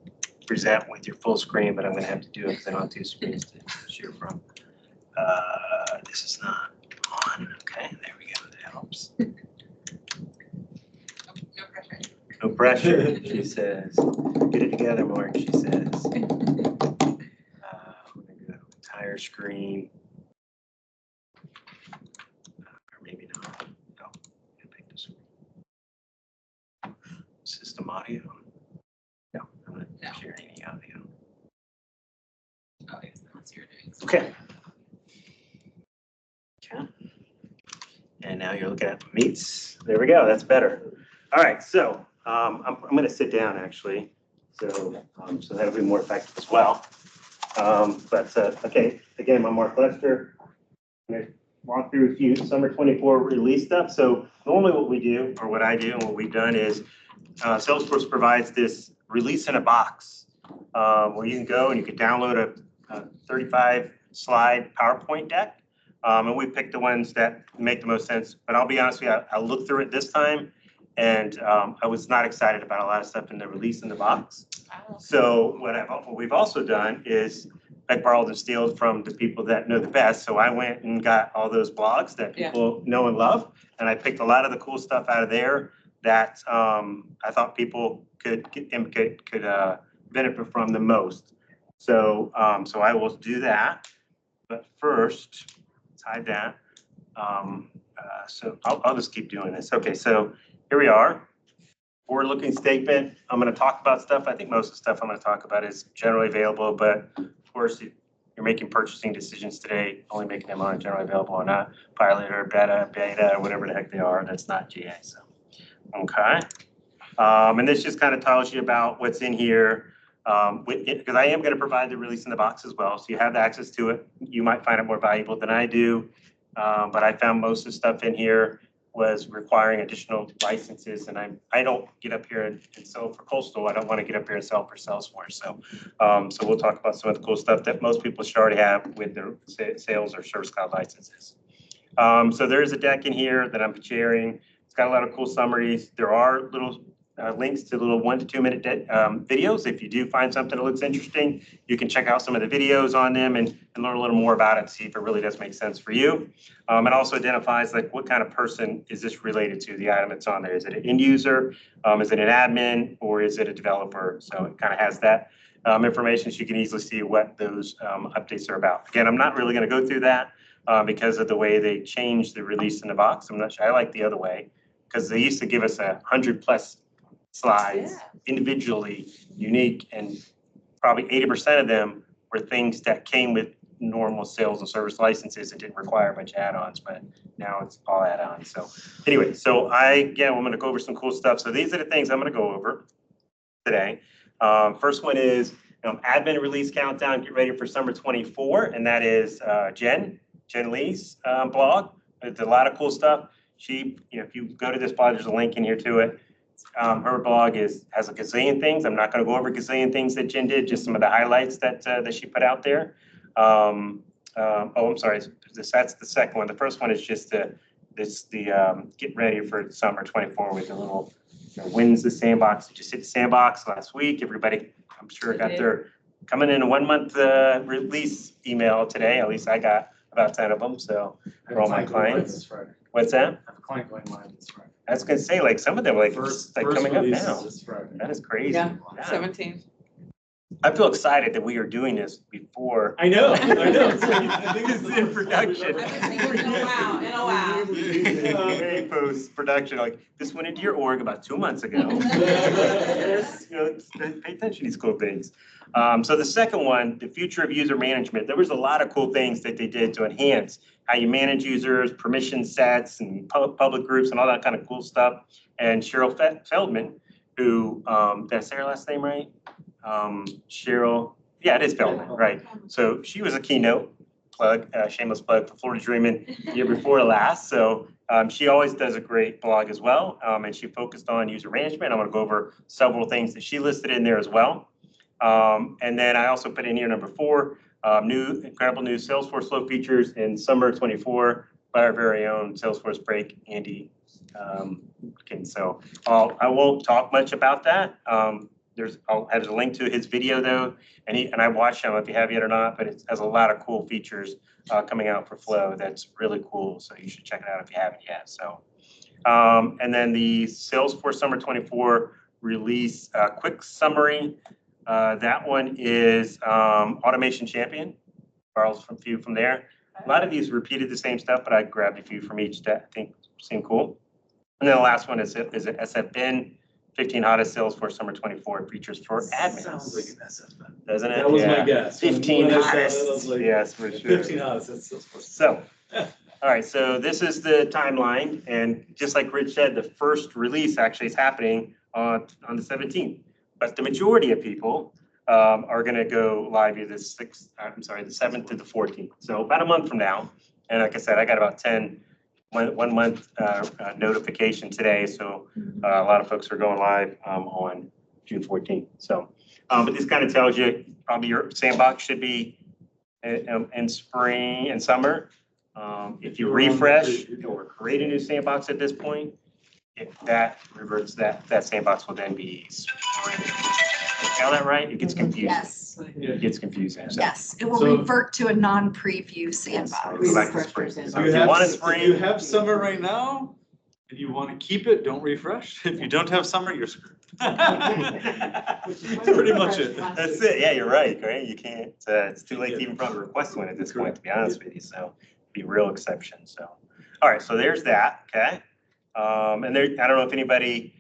present with your full screen, but I'm gonna have to do it because I don't have 2 screens to share from. This is not on. Okay, there we go. That helps. No pressure. No pressure, she says. Get it together, Mark, she says. I'm gonna go entire screen. Or maybe not. No, I pick this one. System audio. No, I'm not sharing any audio. Oh, yes, that's what you're doing. Okay. Okay. And now you're looking at meets. There we go. That's better. All right. So I'm going to sit down actually So, so that'll be more effective as well. Okay, again, I'm Marc Lester. I'm gonna walk through a few summer 24 release stuff. So normally what we do, or what I do, and what we've done is Salesforce provides this release in a box where you can go and you can download a 35 slide PowerPoint deck. And we picked the ones that make the most sense. But I'll be honest with you, I looked through it this time and I was not excited about a lot of stuff in the release in the box. So what we've also done is I borrowed and stealed from the people that know the best. So I went and got all those blogs that people know and love. And I picked a lot of the cool stuff out of there that I thought people could benefit from the most. So so I will do that. But first, let's hide that. So I'll just keep doing this. Okay, so here we are. Forward-looking statement. I'm going to talk about stuff. I think most of the stuff I'm going to talk about is generally available, but of course, if you're making purchasing decisions today, only making them on generally available or not, pilot or beta, or whatever the heck they are. That's not GA. So, okay. And this just kind of tells you about what's in here. Because I am going to provide the release in the box as well, so you have access to it. You might find it more valuable than I do, but I found most of the stuff in here was requiring additional licenses, and I don't get up here and sell for Coastal. I don't want to get up here and sell for Salesforce. So, so we'll talk about some of the cool stuff that most people should already have with their sales or Service Cloud licenses. So there's a deck in here that I'm sharing. It's got a lot of cool summaries. There are little links to little 1 to 2 minute videos. If you do find something that looks interesting, you can check out some of the videos on them and learn a little more about it, see if it really does make sense for you. It also identifies like what kind of person is this related to, the item that's on there. Is it an end user? Is it an admin, or is it a developer? So it kind of has that information, so you can easily see what those updates are about. Again, I'm not really going to go through that because of the way they changed the release in the box. I'm not sure. I like the other way because they used to give us 100+ slides, individually unique, and probably 80% of them were things that came with normal sales and service licenses and didn't require a bunch of add-ons, but now it's all add-ons. So anyway, so I'm going to go over some cool stuff. So these are the things I'm going to go over today. First one is admin release countdown, get ready for summer 24, and that is Jen Lee's blog. It's a lot of cool stuff. She, if you go to this blog, there's a link in here to it. Her blog has a gazillion things. I'm not going to go over a gazillion things that Jen did, just some of the highlights that she put out there. Oh, I'm sorry. That's the second one. The first one is just the get ready for summer 24 with the little wins the Sandbox. Just hit the Sandbox last week. Everybody, I'm sure, got their coming in a 1 month release email today. At least I got about 10 of them. So for all my clients. What's that? I have a client going live this Friday. I was gonna say, like, some of them, like, First coming up release now. is this Friday. That is crazy. Yeah, Yeah. 17. I feel excited that we are doing this before. I know. I think it's in production. In a while. Very post-production, like, this went into your org about 2 months ago. Pay attention to these cool things. So the second one, the future of user management, there was a lot of cool things that they did to enhance how you manage users, permission sets, and public groups, and all that kind of cool stuff. And Cheryl Feldman, who, did I say her last name right? Cheryl, yeah, it is Feldman, right? So she was a keynote plug, shameless plug for Florida Dreamin year before last. So she always does a great blog as well. And she focused on user management. I'm going to go over several things that she listed in there as well. And then I also put in here number 4, incredible new Salesforce flow features in summer 24 by our very own Salesforce break, Andy. So I won't talk much about that. There's a link to his video though, and I watched him if you have yet or not, but it has a lot of cool features coming out for Flow that's really cool. So you should check it out if you haven't yet. So, and then the Salesforce Summer 24 release quick summary. That one is Automation Champion. Borrows from a few from there. A lot of these repeated the same stuff, but I grabbed a few from each that I think seem cool. And then the last one is SFN. 15 hottest Salesforce Summer 24 features for admins. Sounds like an SFN. Doesn't it? That was Yeah. my guess. 15 When I saw that, I hottest. was like, Yes, for sure. 15 hottest, that's Salesforce. So, all right, so this is the timeline. And just like Rich said, the first release actually is happening on the 17th. but the majority of people are going to go live either the 7th to the 14th. So about a month from now. And like I said, I got about 1 month notification today. So a lot of folks are going live on June 14th. So, but this kind of tells you probably your sandbox should be in spring and summer. If you refresh or create a new sandbox at this point, if that reverts, that sandbox will then be spring. Tell that right? It gets confusing. Yes, It gets confusing. So. yes, it will So- revert to a non-preview sandbox. Go back to spring. So If if you want a spring, you have summer right now and you want to keep it, don't refresh. If you don't have summer, you're screwed. That's pretty much it. that's it. Yeah, you're right. Right? You can't. It's too late to even probably request one at this point, to be honest with you. So, be a real exception. So, all right. So there's that. Okay. And there, I don't know if anybody,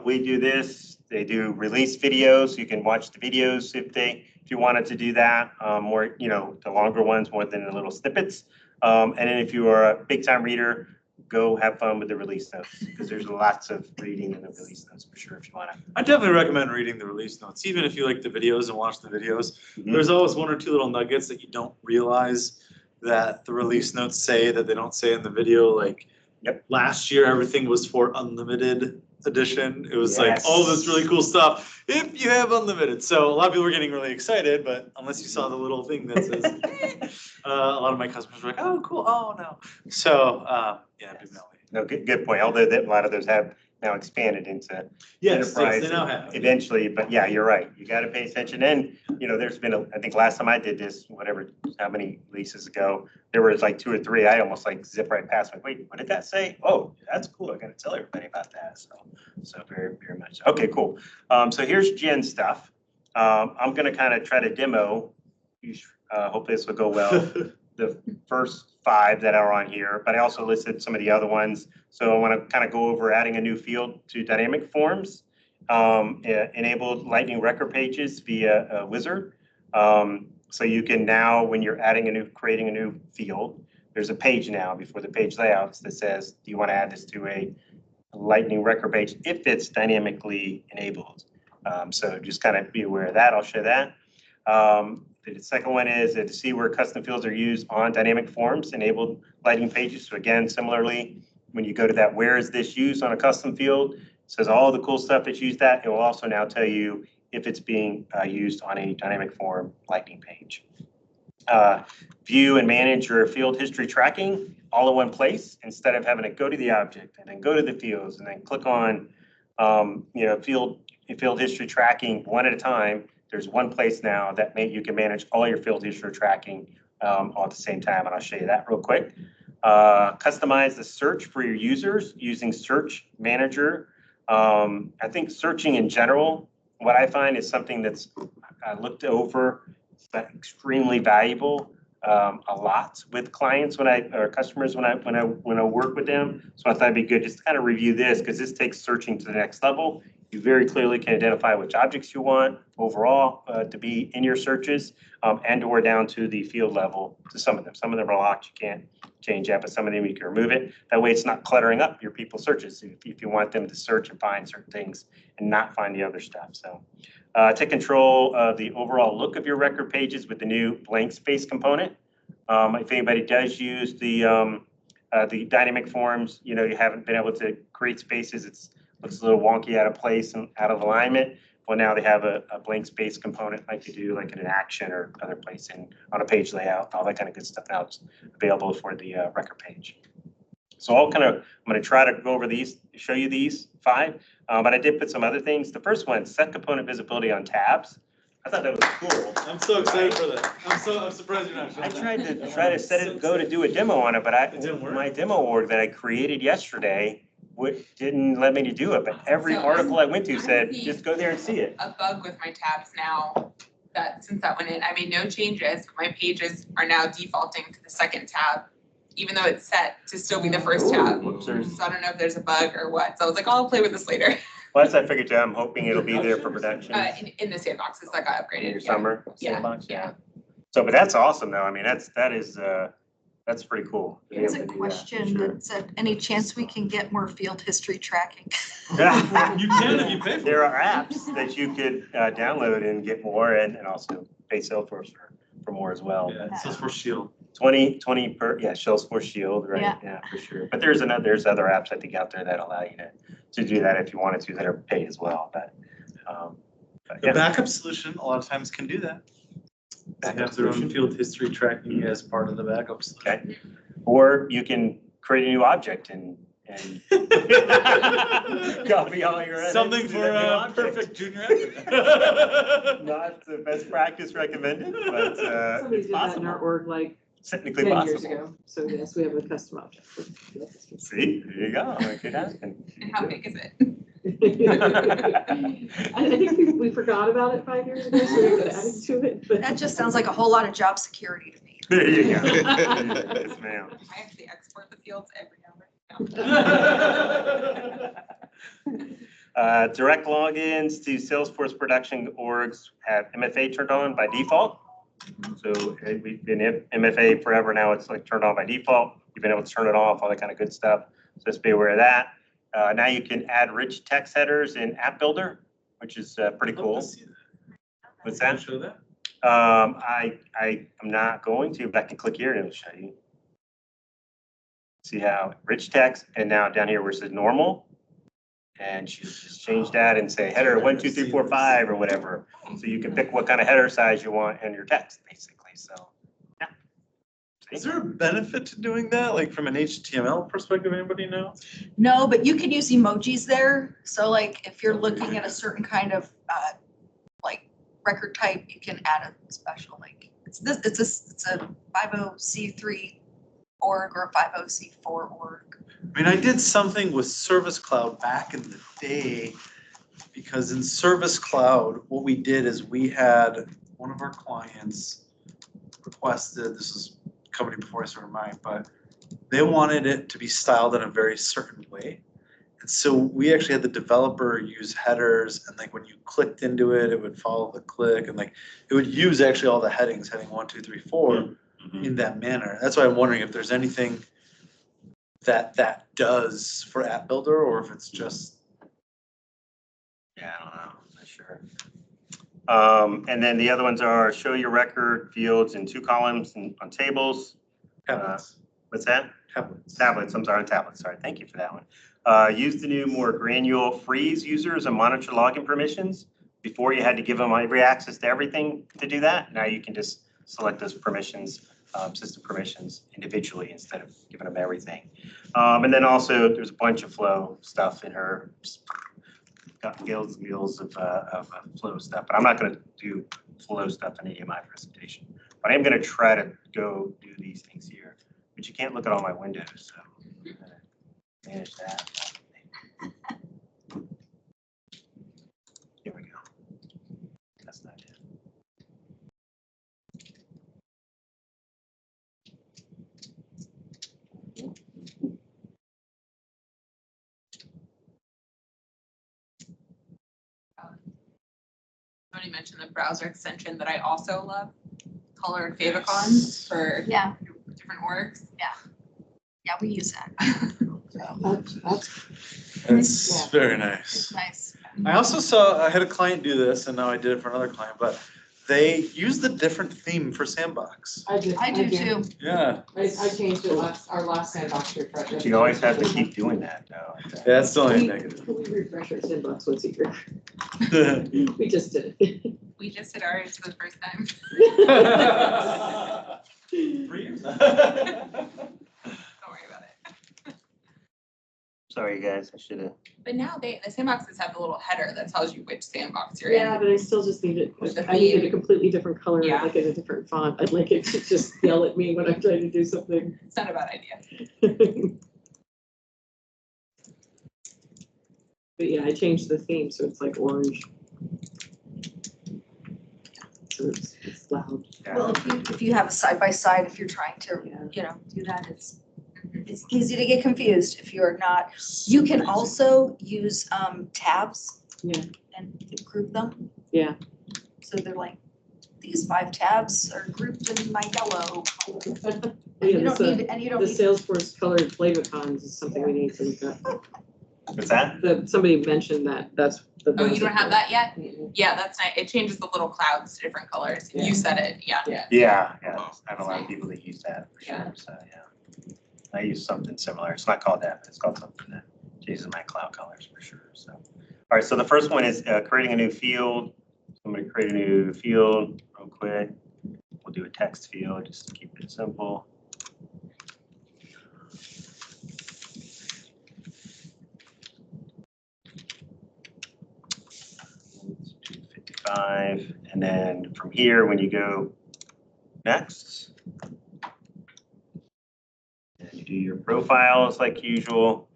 we do this. They do release videos. You can watch the videos if you wanted to do that. More, the longer ones more than the little snippets. And then if you are a big time reader, go have fun with the release notes because there's lots of reading in the release notes for sure if you want to. I definitely recommend reading the release notes, even if you like the videos and watch the videos. There's always 1 or 2 little nuggets that you don't realize that the release notes say that they don't say in the video. Like last year, everything was for unlimited edition. It was like all this really cool stuff if you have unlimited. So a lot of people were getting really excited, but unless you saw the little thing that says, a lot of my customers were like, oh, cool. Oh, no. So, yeah, definitely. No, good point. Although a lot of those have now expanded into enterprise they now have. eventually. But yeah, you're right. You got to pay attention. And there's been I think last time I did this, how many releases ago, there was like 2 or 3. I almost like zip right past. Like, wait, what did that say? Oh, that's cool. I got to tell everybody about that. So very, very much. Okay, cool. So here's Jen's stuff. I'm going to kind of try to demo. Hopefully this will go well. The first 5 that are on here, but I also listed some of the other ones. So I want to kind of go over adding a new field to dynamic forms, enabled lightning record pages via a wizard. So you can now, when you're creating a new field, there's a page now before the page layouts that says, do you want to add this to a lightning record page if it's dynamically enabled? So just kind of be aware of that. I'll show that. The second one is to see where custom fields are used on dynamic forms, enabled lightning pages. So again, similarly, when you go to that, where is this used on a custom field? It says all the cool stuff that's used that. It will also now tell you if it's being used on a dynamic form lightning page. View and manage your field history tracking all in one place instead of having to go to the object and then go to the fields and then click on field history tracking one at a time. There's one place now that you can manage all your field history tracking all at the same time, and I'll show you that real quick. Customize the search for your users using Search Manager. I think searching in general, what I find is something that's looked over, but extremely valuable a lot with clients or customers when I work with them. So I thought it'd be good just to kind of review this because this takes searching to the next level. You very clearly can identify which objects you want overall to be in your searches and or down to the field level to some of them. Some of them are locked, you can't change that, but some of them you can remove it. That way it's not cluttering up your people's searches if you want them to search and find certain things and not find the other stuff. So take control of the overall look of your record pages with the new blank space component. If anybody does use the dynamic forms, you haven't been able to create spaces, looks a little wonky, out of place and out of alignment. Well, now they have a blank space component like you do like in an action or other place on a page layout, all that kind of good stuff now it's available for the record page. So I'm going to try to go over these, show you these 5, but I did put some other things. The first one, set component visibility on tabs. I thought that was cool. I'm so excited for that. I'm surprised you're not showing I that. tried to set it, go to do a demo on it, but It didn't work? my demo org that I created yesterday didn't let me to do it, but every So article I went to I said, see just go there and see it. a bug with my tabs now since that went in. I made no changes. My pages are now defaulting to the second tab, even though it's set to still be the first tab. Whoopsers. So I don't know if there's a bug or what. So I was like, I'll play with this later. Well, that's I figured too. I'm hoping it'll be there for production In the sandboxes that got in upgraded. your Yeah. summer Yeah, sandbox. yeah. So, but that's awesome though. I mean, that is That's pretty cool. to be There's able a to do that, for question sure. that said, any chance we can get more field history tracking? You can if you pay for it. There are apps that you could download and get more and also pay Salesforce for more as well. Yeah, Salesforce Shield. 20 per, yeah, Salesforce Shield, right? Yeah. Yeah, for sure. But there's other apps I think out there that allow you to do that if you wanted to, that are paid as well. But The yeah. backup solution a lot of times can do that. They Backup have their own solution. field history tracking as part of the backup solution. Okay. Or you can create a new object and copy all your edits Something to for that new a object. perfect junior admin. Not the best practice recommended, but Somebody it's did that in our possible. org like Technically 10 years possible. ago. So yes, we have a custom object. See, there you go. It could happen. And how big is it? I think we forgot about it 5 years ago, so we haven't added to it. But That just sounds like a whole lot of job security to me. There you go. Yes, ma'am. I actually export the fields every hour. Direct logins to Salesforce Production Orgs have MFA turned on by default. So we've been MFA forever now. It's like turned on by default. You've been able to turn it off, all that kind of good stuff. So just be aware of that. Now you can add rich text headers in App Builder, which is pretty cool. What's that? Show that. I am not going to, but I can click here and it'll show you. See how rich text, and now down here where it says normal, and she just change that and say header 1, 2, 3, 4, 5 or whatever. So you can pick what kind of header size you want in your text, basically. So yeah. See? Is there a benefit to doing that, like from an HTML perspective? Anybody know? No, but you can use emojis there. So like if you're looking at a certain kind of like record type, you can add a special like it's a 50C3 org or a 50C4 org. I mean, I did something with Service Cloud back in the day, because in Service Cloud, what we did is we had one of our clients requested, this is a company before I started mine, but they wanted it to be styled in a very certain way. And so we actually had the developer use headers, and like when you clicked into it, it would follow the click, and like it would use actually all the headings, heading 1, 2, 3, 4 in that manner. That's why I'm wondering if there's anything that does for App Builder, or if it's just. Yeah, I don't know. Not sure. And then the other ones are show your record fields in 2 columns and on tables. Tablets. What's that? Tablets. Tablets. I'm sorry, on tablets. Sorry. Thank you for that one. Use the new more granular freeze users and monitor login permissions. Before you had to give them every access to everything to do that. Now you can just select those permissions, system permissions individually instead of giving them everything. And then also there's a bunch of flow stuff in her. Got gills of flow stuff, but I'm not going to do flow stuff in any of my presentation. But I am going to try to go do these things here. But you can't look at all my windows, so I'm going to manage that. Here we go. That's not it. Somebody mentioned the browser extension that I also love, colored favicon for Yeah, different orgs. yeah, we use that. It's very nice. Nice. I also saw, I had a client do this, and now I did it for another client, but they used a different theme for Sandbox. I do too. Yeah. I changed it our last Sandbox refresher. But you always have to keep doing that, though. That's still We negative. refresh our Sandbox once a year. We just did it. We just did ours for the first time. Don't worry about it. Sorry, guys. I should have. But now the sandboxes have the little header that tells you which sandbox you're Yeah, in. but I still just need it. With the I needed theme. a completely different color, Yeah. like in a different font. I'd like it to just yell at me when I'm trying to do something. It's not a bad idea. But yeah, I changed the theme, so it's like orange. So it's loud. Well, if you have a side by side, if you're trying to, Yeah. do that, it's easy to get confused if you're not. You can also use tabs. Yeah. And group them. Yeah. So they're like these 5 tabs are grouped in my yellow. Yeah, You don't the need, and you don't the need. Salesforce colored flavicons is something we need to look up. What's that? Somebody mentioned that's the. Oh, you don't have that yet? Mhm. Yeah, that's nice. It changes the little clouds to different colors. Yeah. You said it, yeah. Yeah, I have a lot of people that use that for Yeah. sure, so, yeah. I use something similar. It's not called that, but it's called something that changes my cloud colors for sure, so. All right, so the first one is creating a new field. So I'm gonna create a new field real quick. We'll do a text field, just to keep it simple. Let's do 55, and then from here, when you go next, and you do your profiles like usual,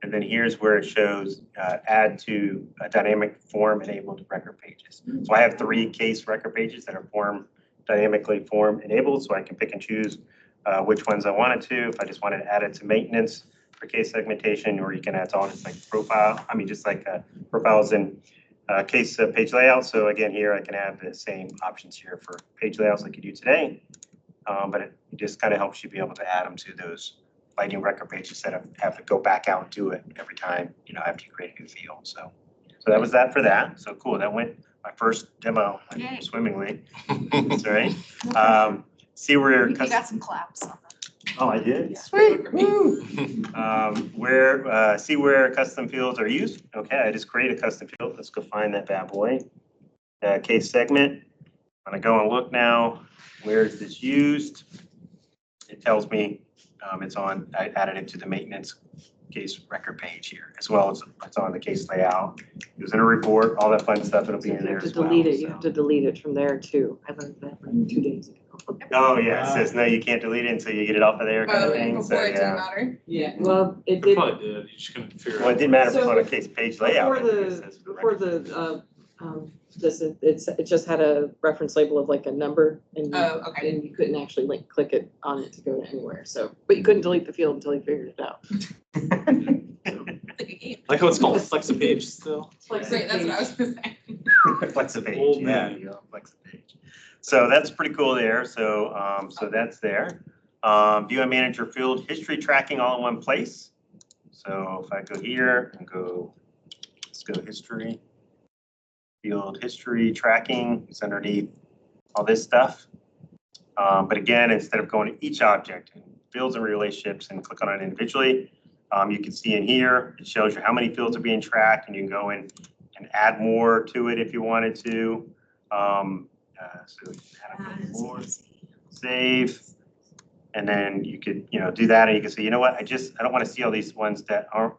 and then here's where it shows add to dynamic form enabled record pages. So I have 3 case record pages that are dynamically form enabled, so I can pick and choose which ones I wanted to. If I just wanted to add it to maintenance for case segmentation, or you can add to all just like profile, just like profiles in case page layout. So again, here I can have the same options here for page layouts like you do today, but it just kind of helps you be able to add them to those Lightning record pages that have to go back out and do it every time, after you create a new field. So that was that for that. So cool. That went my first demo Yay. swimmingly. That's right. See where You got some claps on that. Oh, I did? Yeah. Sweet. Woo. See where custom fields are used. Okay, I just create a custom field. Let's go find that bad boy. Case segment. I'm gonna go and look now. Where is this used? It tells me I added it to the maintenance case record page here, as well as it's on the case layout. It was in a report, all that fun stuff. It'll be in You there have to as well. delete it, you so. have to delete it from there too. I learned that like 2 days ago. Oh, yeah, it says, no, you can't delete it until you get it off of there kind of thing, so, Before it didn't yeah. matter. Yeah, well, it It did, probably did, you just couldn't figure out. Well, it didn't matter if it's So on a case page layout. before it just had a reference label of like a number and Oh, okay. and you couldn't actually click it on it to go to anywhere, so, but you couldn't delete the field until you figured it out. Like a game. Like how it's called Flexipage still. Great, that's what I was gonna say. Flex a Old page, yeah, man. flex a page. So that's pretty cool there, so that's there. View and manage your field history tracking all in one place. So if I go here and let's go history. Field history tracking is underneath all this stuff. But again, instead of going to each object and fields and relationships and click on it individually, you can see in here, it shows you how many fields are being tracked, and you can go in and add more to it if you wanted to. So add a couple more, save, and then you could, do that, and you can say, you know what, I don't want to see all these ones that aren't,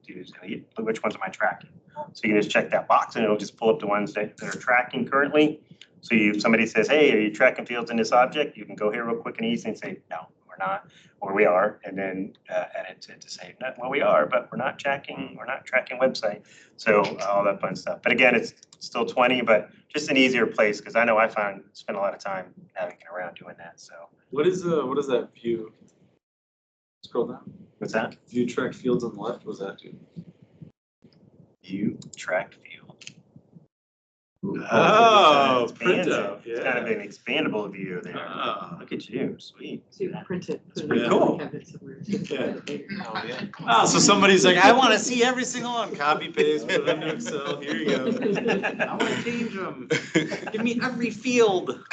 which ones am I tracking? So you can just check that box and it'll just pull up the ones that are tracking currently. So if somebody says, hey, are you tracking fields in this object? You can go here real quick and easy and say, no, we're not, or we are, and then edit it to say, well, we are, but we're not tracking website. So all that fun stuff. But again, it's still 20, but just an easier place, because I know I spend a lot of time navigating around doing that. So What is that view? Scroll down. what's that? View track fields on the left, what does that do? View track field. Oh, It expands it. printout, It's kind of yeah. an expandable view there. Ah. Look at you, sweet. So you print it, put it pretty in cool. a cabinet somewhere. Yeah. Oh, yeah. Oh, so somebody's like, I want to see every single one. Copy paste, put it into Excel. Here you go. I want to change them. Give me every field.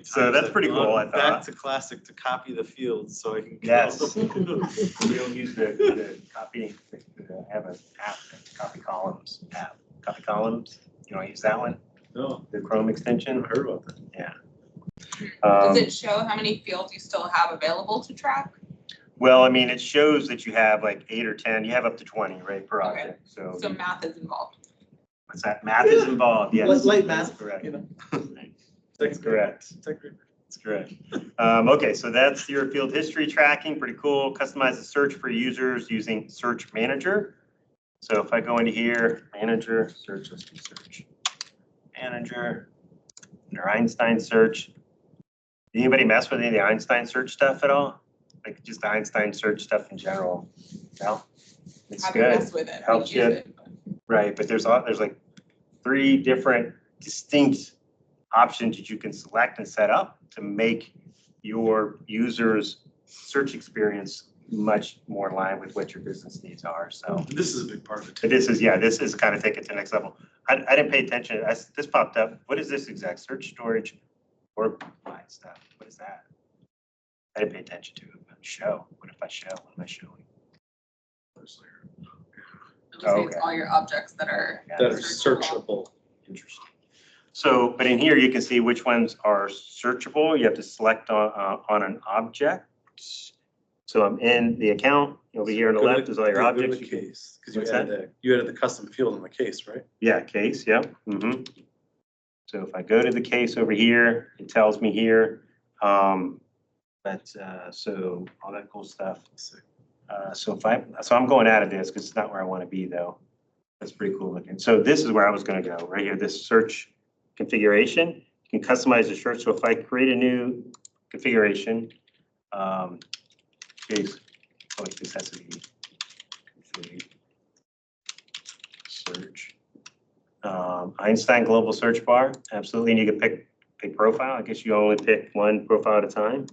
So that's pretty cool, I Back thought. to classic to copy the fields so I can. go. Yes. We don't use the copy, have an app, copy columns app. Copy columns, you don't use that one? No, The Chrome I extension? haven't heard about that. Yeah. Does it show how many fields you still have available to track? Well, it shows that you have like 8 or 10, you have up to 20, right, per Okay. object, so. So math is involved. What's that? Math is involved, yes. Light That's math, correct. you know. That's correct. Second grade. That's correct. Okay, so that's your field history tracking, pretty cool. Customize the search for users using Search Manager. So if I go into here, Manager, search, let's do Search Manager, under Einstein search. Anybody mess with any of the Einstein search stuff at all? Like just the Einstein search stuff in general? No? It's Haven't good. messed with it. Helps We use you. it, but- Right, but there's like 3 different distinct options that you can select and set up to make your users' search experience much more in line with what your business needs are. So This is a big part of it too. this is kind of take it to the next level. I didn't pay attention. This popped up. What is this exact? Search, storage, or provide stuff? What is that? I didn't pay attention to it. Show. What if I show? What am I showing? It'll say Okay. it's all your objects that are. That are searchable. Interesting. So, but in here you can see which ones are searchable. You have to select on an object. So I'm in the account. Over here on the left is all your Go to objects. the You can- case, because What's you added the custom field in the case, right? Yeah, case, yeah. So if I go to the case over here, it tells me here, so all that cool stuff. So I'm going out of this because it's not where I want to be though. That's pretty cool looking. So this is where I was going to go, right here, this search configuration. You can customize the search. So if I create a new configuration, case, like this has to be config search. Einstein global search bar, absolutely. And you can pick a profile. I guess you only pick one profile at a time.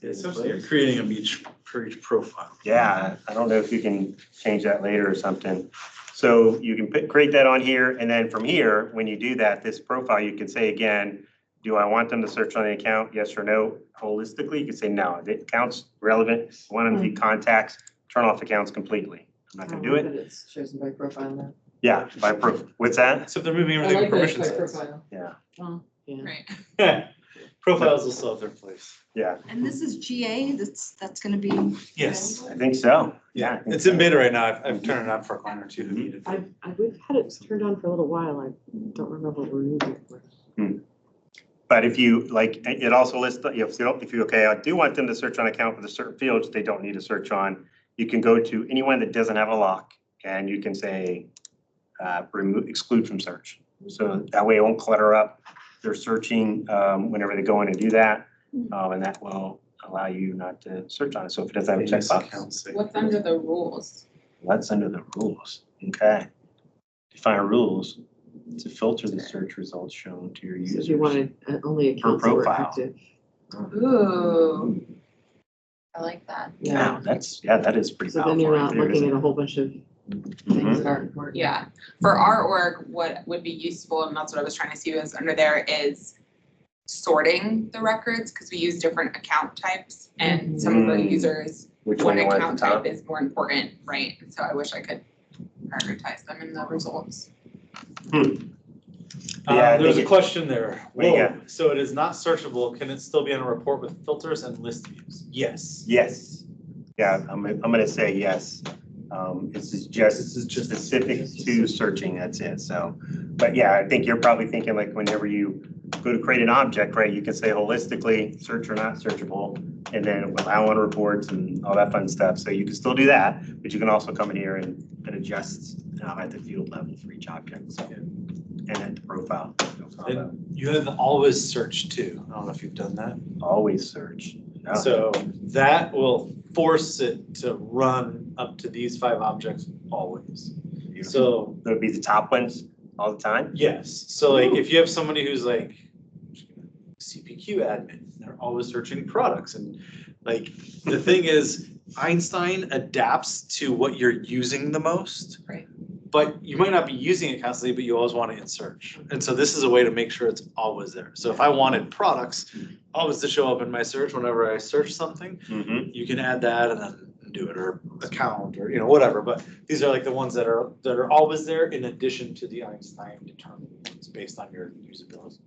Essentially, you're creating them for each profile. Yeah, I don't know if you can change that later or something. So you can create that on here, and then from here, when you do that, this profile, you can say again, do I want them to search on the account? Yes or no. Holistically, you can say no. The account's relevant. Want them to be contacts. Turn off accounts completely. I'm not going to do it. It's chosen by profile now. Yeah, by what's that? So if they're moving I everything like to that permission by sets. profile. Yeah, Yeah. Right. Profiles will still have their place. yeah, And this is GA, that's gonna be. Yes. I think so. Yeah, I think It's in so. beta right now. I've turned it on for a client or two who needed it. We've had it turned on for a little while. I don't remember what we're using it for. But if you like, it also lists, if you, okay, I do want them to search on account for the certain fields they don't need to search on. You can go to anyone that doesn't have a lock and you can say, remove, exclude from search. So that way it won't clutter up. They're searching whenever they go in and do that. And that will allow you not to search on it. So if it doesn't have a checkbox, What's under the rules? that's under the rules. Okay. Define rules to filter the search results shown to your So users. if you wanted only accounts that were profile. active. Ooh. I like that. Yeah, that is pretty So powerful. then you're right not there, looking isn't at it? a whole bunch of things that aren't important. Yeah, for our org, what would be useful, and that's what I was trying to see is under there is sorting the records, because we use different account types and some of our users, Which one one you want at account the top? type is more important, right? And so I wish I could prioritize them in the results. Yeah, I There's a think question there. What do you Whoa, so it is not searchable. Can it still be on a report with filters and list views? Yes. Yes. Yeah, I'm gonna say yes. This is just specific to searching, that's it, so. But yeah, I think you're probably thinking like whenever you go to create an object, right, you can say holistically, search or not searchable, and then allow on reports and all that fun stuff. So you can still do that, but you can also come in here and adjust at the field level for each object, so. And at the profile. And you have the always search too. I don't know if you've done that. Always search. Yeah. So that will force it to run up to these 5 objects always. So That would be the top ones all the time? yes, so like if you have somebody who's like CPQ admin, they're always searching products, and like the thing is Einstein adapts to what you're using the most. Right. But you might not be using it constantly, but you always want it in search. And so this is a way to make sure it's always there. So if I wanted products always to show up in my search whenever I search something, you can add that and then do it, or account, or whatever. But these are like the ones that are always there in addition to the Einstein determined ones based on your usability.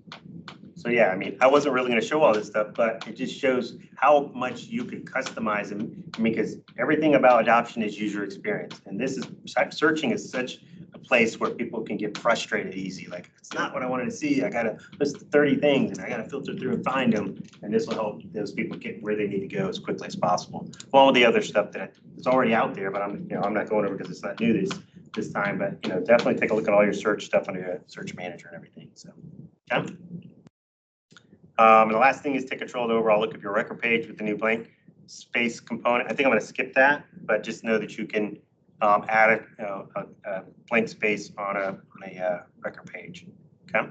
So yeah, I mean, I wasn't really gonna show all this stuff, but it just shows how much you can customize them, because everything about adoption is user experience. And this is, searching is such a place where people can get frustrated easy. Like, it's not what I wanted to see. I gotta list 30 things and I gotta filter through and find them. And this will help those people get where they need to go as quickly as possible. Along with the other stuff that is already out there, but I'm not going over because it's not new this time, but definitely take a look at all your search stuff under your search manager and everything, so. Okay. And the last thing is take control of the overall look of your record page with the new blank space component. I think I'm going to skip that, but just know that you can add a blank space on a record page. Okay.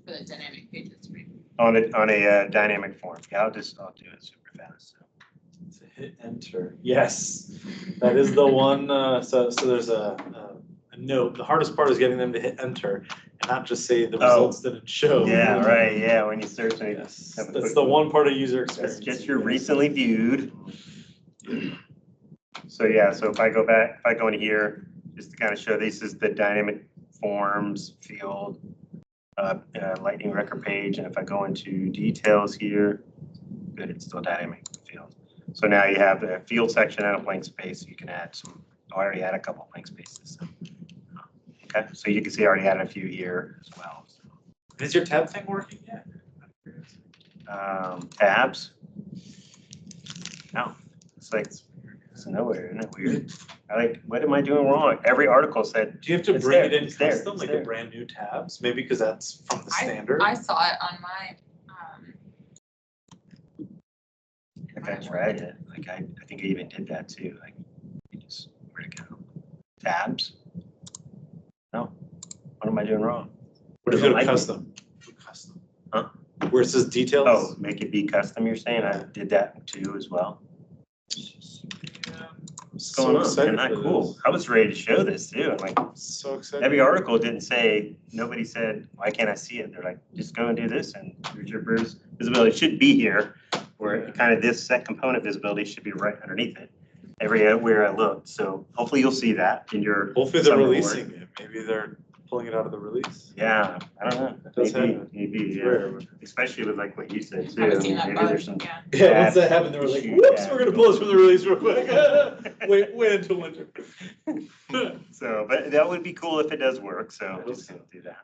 for the dynamic pages, right? On a dynamic form. Yeah, I'll do it super fast. So. To hit enter. Yes, that is the one. So there's a note. The hardest part is getting them to hit enter and not just say the results didn't show. Yeah, right. Yeah, when you search, Yes, that's the one part of user experience. That's just your recently viewed. So yeah, so if I go back, if I go into here, just to kind of show, this is the dynamic forms field, lightning record page, and if I go into details here, good, it's still dynamic field. So now you have a field section and a blank space. You can add some. I already had a couple blank spaces. So. Okay, so you can see I already added a few here as well. So. Is your tab thing working yet? Tabs. No, it's like it's nowhere. Isn't it weird? What am I doing wrong? Every article said. Do you have to it's bring there, it in it's there, custom, it's like there. a brand new tabs? Maybe because that's from the standard. I saw it on my. Like I tried it. Like I think I even did that too. Like you just where'd it go? Tabs. No. What am I doing wrong? What if you go to custom? Custom. Huh? Where it says details? Oh, make it be custom, you're saying? I did that too as well. What's going on? Isn't that cool? I was ready to show this too. And like So excited. every article didn't say, nobody said, why can't I see it? They're like, just go and do this and here's your visibility. It should be here where kind of this set component visibility should be right underneath it. Everywhere I looked. So hopefully you'll see that in your. Hopefully they're summer releasing work. it. Maybe they're pulling it out of the release. Yeah, I don't know. That does happen. Maybe, yeah. Rare. Especially with like what you said too. Haven't seen that Maybe bug, there's some. yeah. Yeah, once that happened, they were like, Shoot, whoops, yeah. we're gonna pull this from the release real quick. wait until winter. So, but that would be cool if it does work, so just gonna do that.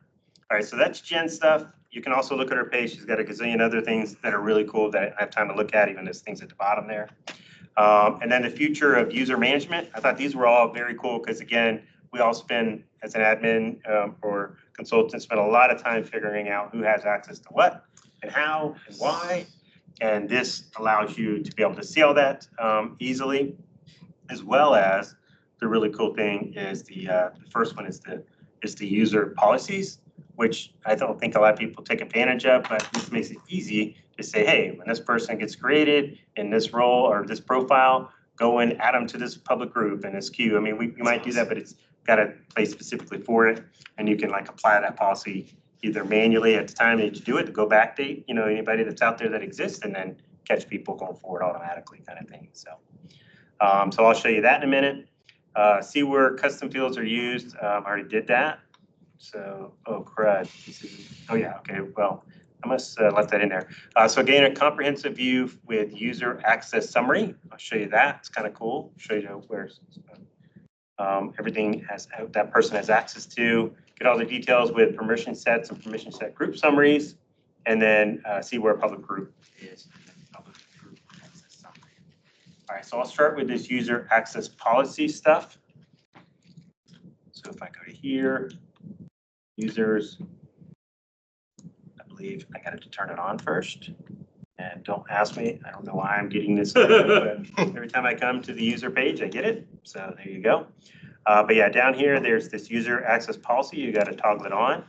All right, so that's Jen stuff. You can also look at her page. She's got a gazillion other things that are really cool that I have time to look at, even as things at the bottom there. And then the future of user management. I thought these were all very cool because again, we all spend, as an admin or consultant, spend a lot of time figuring out who has access to what and how and why. And this allows you to be able to see all that easily, as well as the really cool thing is the first one is the user policies, which I don't think a lot of people take advantage of, but this makes it easy to say, hey, when this person gets created in this role or this profile, go and add them to this public group and this queue. I mean, we might do that, but it's got a place specifically for it. And you can like apply that policy either manually at the time that you do it to go backdate, anybody that's out there that exists and then catch people going forward automatically kind of thing. So, so I'll show you that in a minute. See where custom fields are used. I already did that. So, oh crud. Oh yeah, okay, well, I must left that in there. So gain a comprehensive view with user access summary. I'll show you that. It's kind of cool. Show you where everything that person has access to. Get all the details with permission sets and permission set group summaries, and then see where a public group is. Public group access summary. All right, so I'll start with this user access policy stuff. So if I go to here, users, I believe I got to turn it on first. And don't ask me, I don't know why I'm getting this, but every time I come to the user page, I get it. So there you go. But yeah, down here, there's this user access policy. You got to toggle it on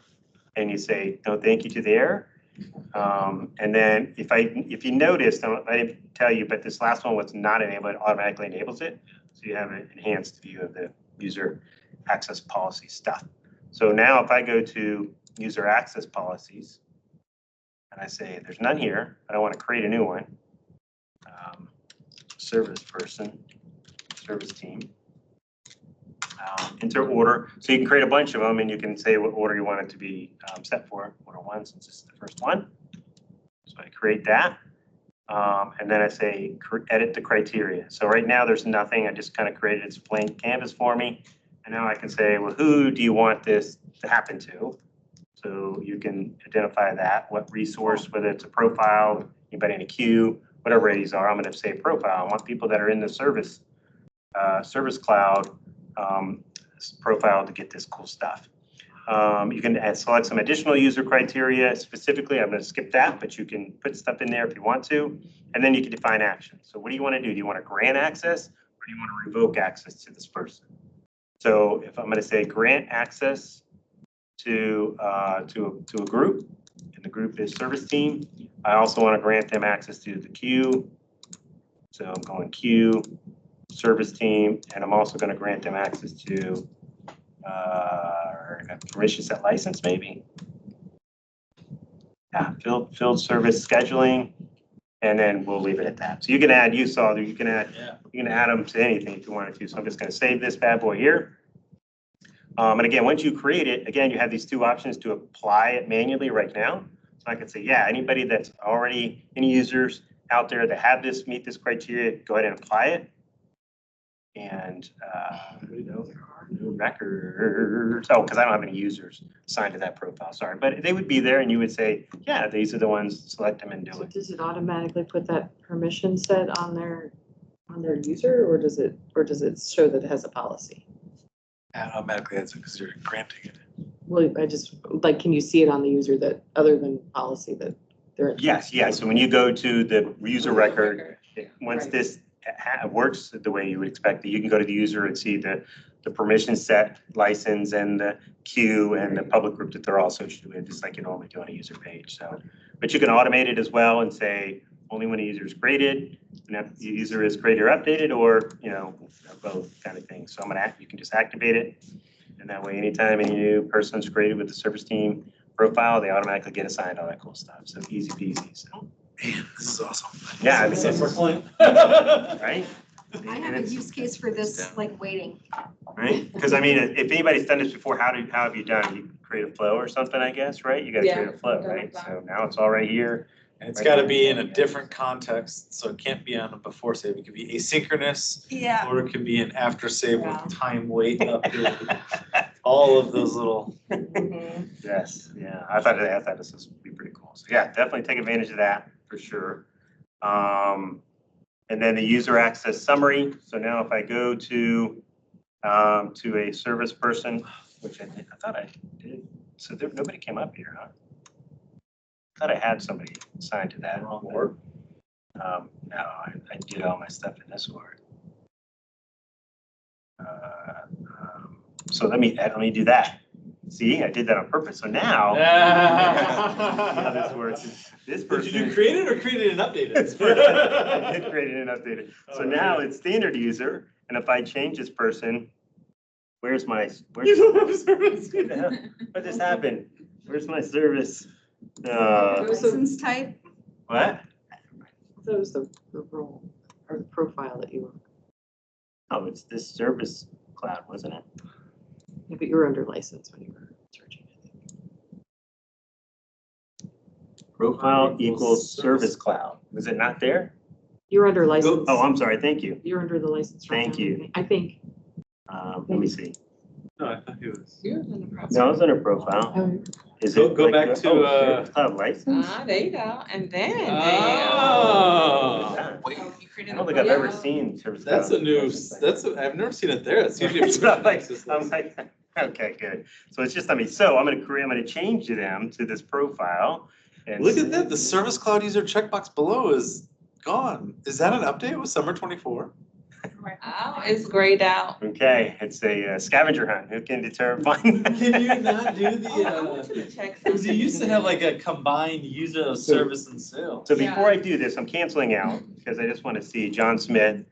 and you say, no, thank you to there. And then if you noticed, I didn't tell you, but this last one was not enabled, it automatically enables it. So you have an enhanced view of the user access policy stuff. So now if I go to user access policies and I say, there's none here, I don't want to create a new one. Service person, service team. Enter order. So you can create a bunch of them and you can say what order you want it to be set for. Order one, since this is the first one. So I create that. And then I say edit the criteria. So right now there's nothing. I just kind of created this blank canvas for me. And now I can say, well, who do you want this to happen to? So you can identify that, what resource, whether it's a profile, anybody in a queue, whatever these are. I'm going to say profile. I want people that are in the service cloud profile to get this cool stuff. You can select some additional user criteria. Specifically, I'm going to skip that, but you can put stuff in there if you want to. And then you can define actions. So what do you want to do? Do you want to grant access or do you want to revoke access to this person? So if I'm going to say grant access to a group, and the group is service team. I also want to grant them access to the queue. So I'm going queue, service team, and I'm also going to grant them access to permission set license maybe. Yeah, field service scheduling, and then we'll leave it at that. So you can add, you saw that you can add them to anything if you wanted to. So I'm just going to save this bad boy here. And again, once you create it, again, you have these two options to apply it manually right now. So I can say, yeah, anybody that's already, any users out there that have this, meet this criteria, go ahead and apply it. And no records. Oh, because I don't have any users assigned to that profile. Sorry, but they would be there, and you would say, yeah, these are the ones. Select them and do So it. does it automatically put that permission set on their user, or does it show that it has a policy? Automatically adds it because you're granting it. Well, I just, like, can you see it on the user that, other than policy, that they're? Yes, yeah. So when you go to the user record, once Right. this works the way you would expect, that you can go to the user and see the permission set, license, and the queue and the public group that they're all associated with, just like you normally do on a user page. So, but you can automate it as well and say only when a user is created, and if the user is created or updated, or both kind of thing. So you can just activate it, and that way, anytime any new person's created with the service team profile, they automatically get assigned all that cool stuff. So easy peasy. So Man, this is awesome. yeah, I mean, Software client. right. I have a use case for this, like waiting. Right? Because I mean, if anybody's done this before, how have you done? You create a flow or something, I guess, right? You got to Yeah, create a flow, done a right? flow. So now it's all right here. And it's got to be in a different context, so it can't be on a before save. It could be asynchronous, Yeah. or it could be an after save Yeah. with time wait update. All of those little. Yes, yeah. I thought this would be pretty cool. So yeah, definitely take advantage of that for sure. And then the user access summary. So now if I go to a service person, which I thought I did. So nobody came up here, huh? I thought I had somebody assigned to that. Or no, I did all my stuff in this org. So let me do that. See, I did that on purpose. So now, how this works. This person. Did you create it or created and updated? I did create it and update it. So Oh, now okay. it's standard user, and if I change this person, where's You don't have a service. what just happened? Where's my service? License type. What? That was the role or the profile that you were, Oh, it's this service cloud, wasn't it? yeah, but you were under license when you were searching. Profile equals service cloud. Was it not there? You were under license. Oh, I'm sorry. Thank you. You're under the license. right Thank now, you. I think. Let me see. No, I thought he was. No, it's under profile. Oh, Is Go- it go like back the- to, Service cloud license? There you go. And then Look Oh. at that. Wait, you created I don't a think I've ever profile. seen service. That's cloud a new, license like I've never seen it there. It's usually. It's not like- access I'm license. like, okay, good. So it's just, so I'm gonna change them to this profile. And Look at that, the service cloud user checkbox below is gone. Is that an update with summer 24? Oh, it's grayed out. Okay, it's a scavenger hunt. Who can determine? Can you not do the, Oh, I want you to check because you something. used to have like a combined user of service and sales. So before I do this, I'm canceling out because I just want to see John Smith,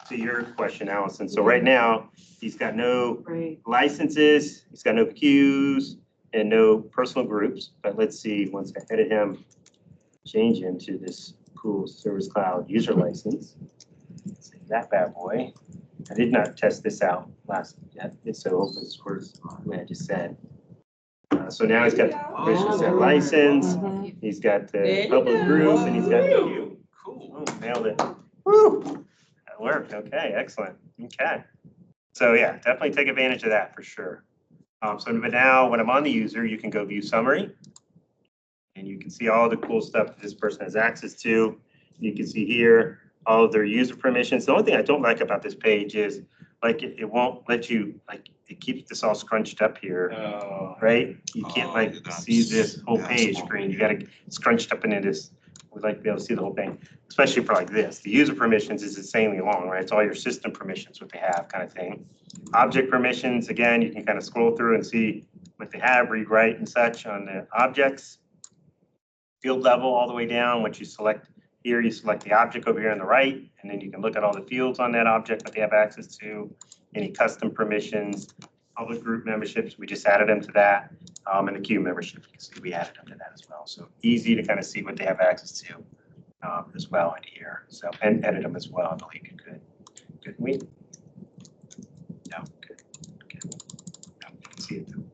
to your question, Allison. So right now, he's got no right. licenses, he's got no queues and no personal groups. But let's see, once I edit him, change him to this cool Service Cloud user license. Save that bad boy. I did not test this out yet, so hopefully this works the way I just said. So now he's got the permission set license, he's got There the you public go. group, and he's got the queue. Cool. Oh, nailed it. Woo! That worked. Okay, excellent. Okay. So yeah, definitely take advantage of that for sure. But now when I'm on the user, you can go view summary. And you can see all the cool stuff that this person has access to. You can see here all of their user permissions. The only thing I don't like about this page is like it won't let you, like it keeps this all scrunched up here, right? You can't like see this whole page screen. You got to scrunched up into this. We'd like to be able to see the whole thing, especially for like this. The user permissions is insanely long, right? It's all your system permissions, what they have kind of thing. Object permissions, again, you can kind of scroll through and see what they have, read, write, and such on the objects. field level all the way down. Once you select here, you select the object over here on the right, and then you can look at all the fields on that object that they have access to, any custom permissions, public group memberships, we just added them to that, and the queue membership, you can see we added them to that as well. So easy to kind of see what they have access to as well in here. So, and edit them as well, I believe you could. Good, no, good. No, you can see it too.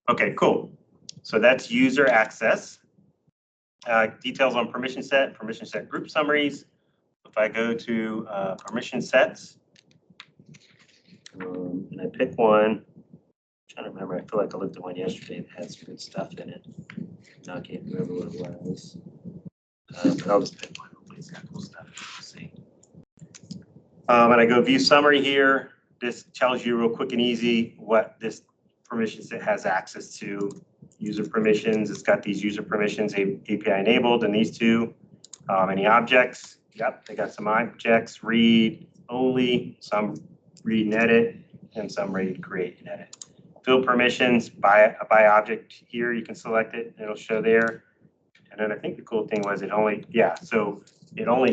Okay, cool. So that's user access. Details on permission set group summaries. If I go to permission sets, and I pick one, I'm trying to remember, I feel like I looked at one yesterday that had some good stuff in it. Now I can't remember what it was. But I'll just pick one, hopefully it's got cool stuff. Let's see. And I go view summary here. This tells you real quick and easy what this permission set has access to. User permissions, it's got these user permissions API enabled, and these two. Any objects? Yep, they got some objects, read only, some read and edit, and some read, create and edit. Field permissions, by object here, you can select it, it'll show there. And then I think the cool thing was it only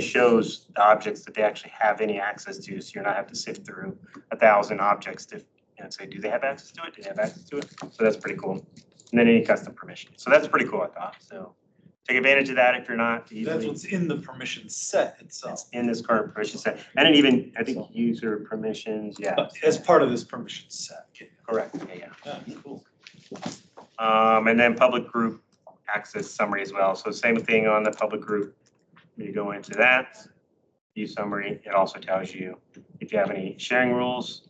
shows the objects that they actually have any access to, so you're not having to sift through 1,000 objects to say, do they have access to it? Do they have access to it? So that's pretty cool. And then any custom permission. So that's pretty cool, I thought. So take advantage of that if you're not easily. That's what's in the permission set itself. It's in this current permission set. And then even, I think user permissions, yeah. As part of this permission set. Correct, yeah. Yeah, cool. And then public group access summary as well. So same thing on the public group. When you go into that, view summary, it also tells you if you have any sharing rules,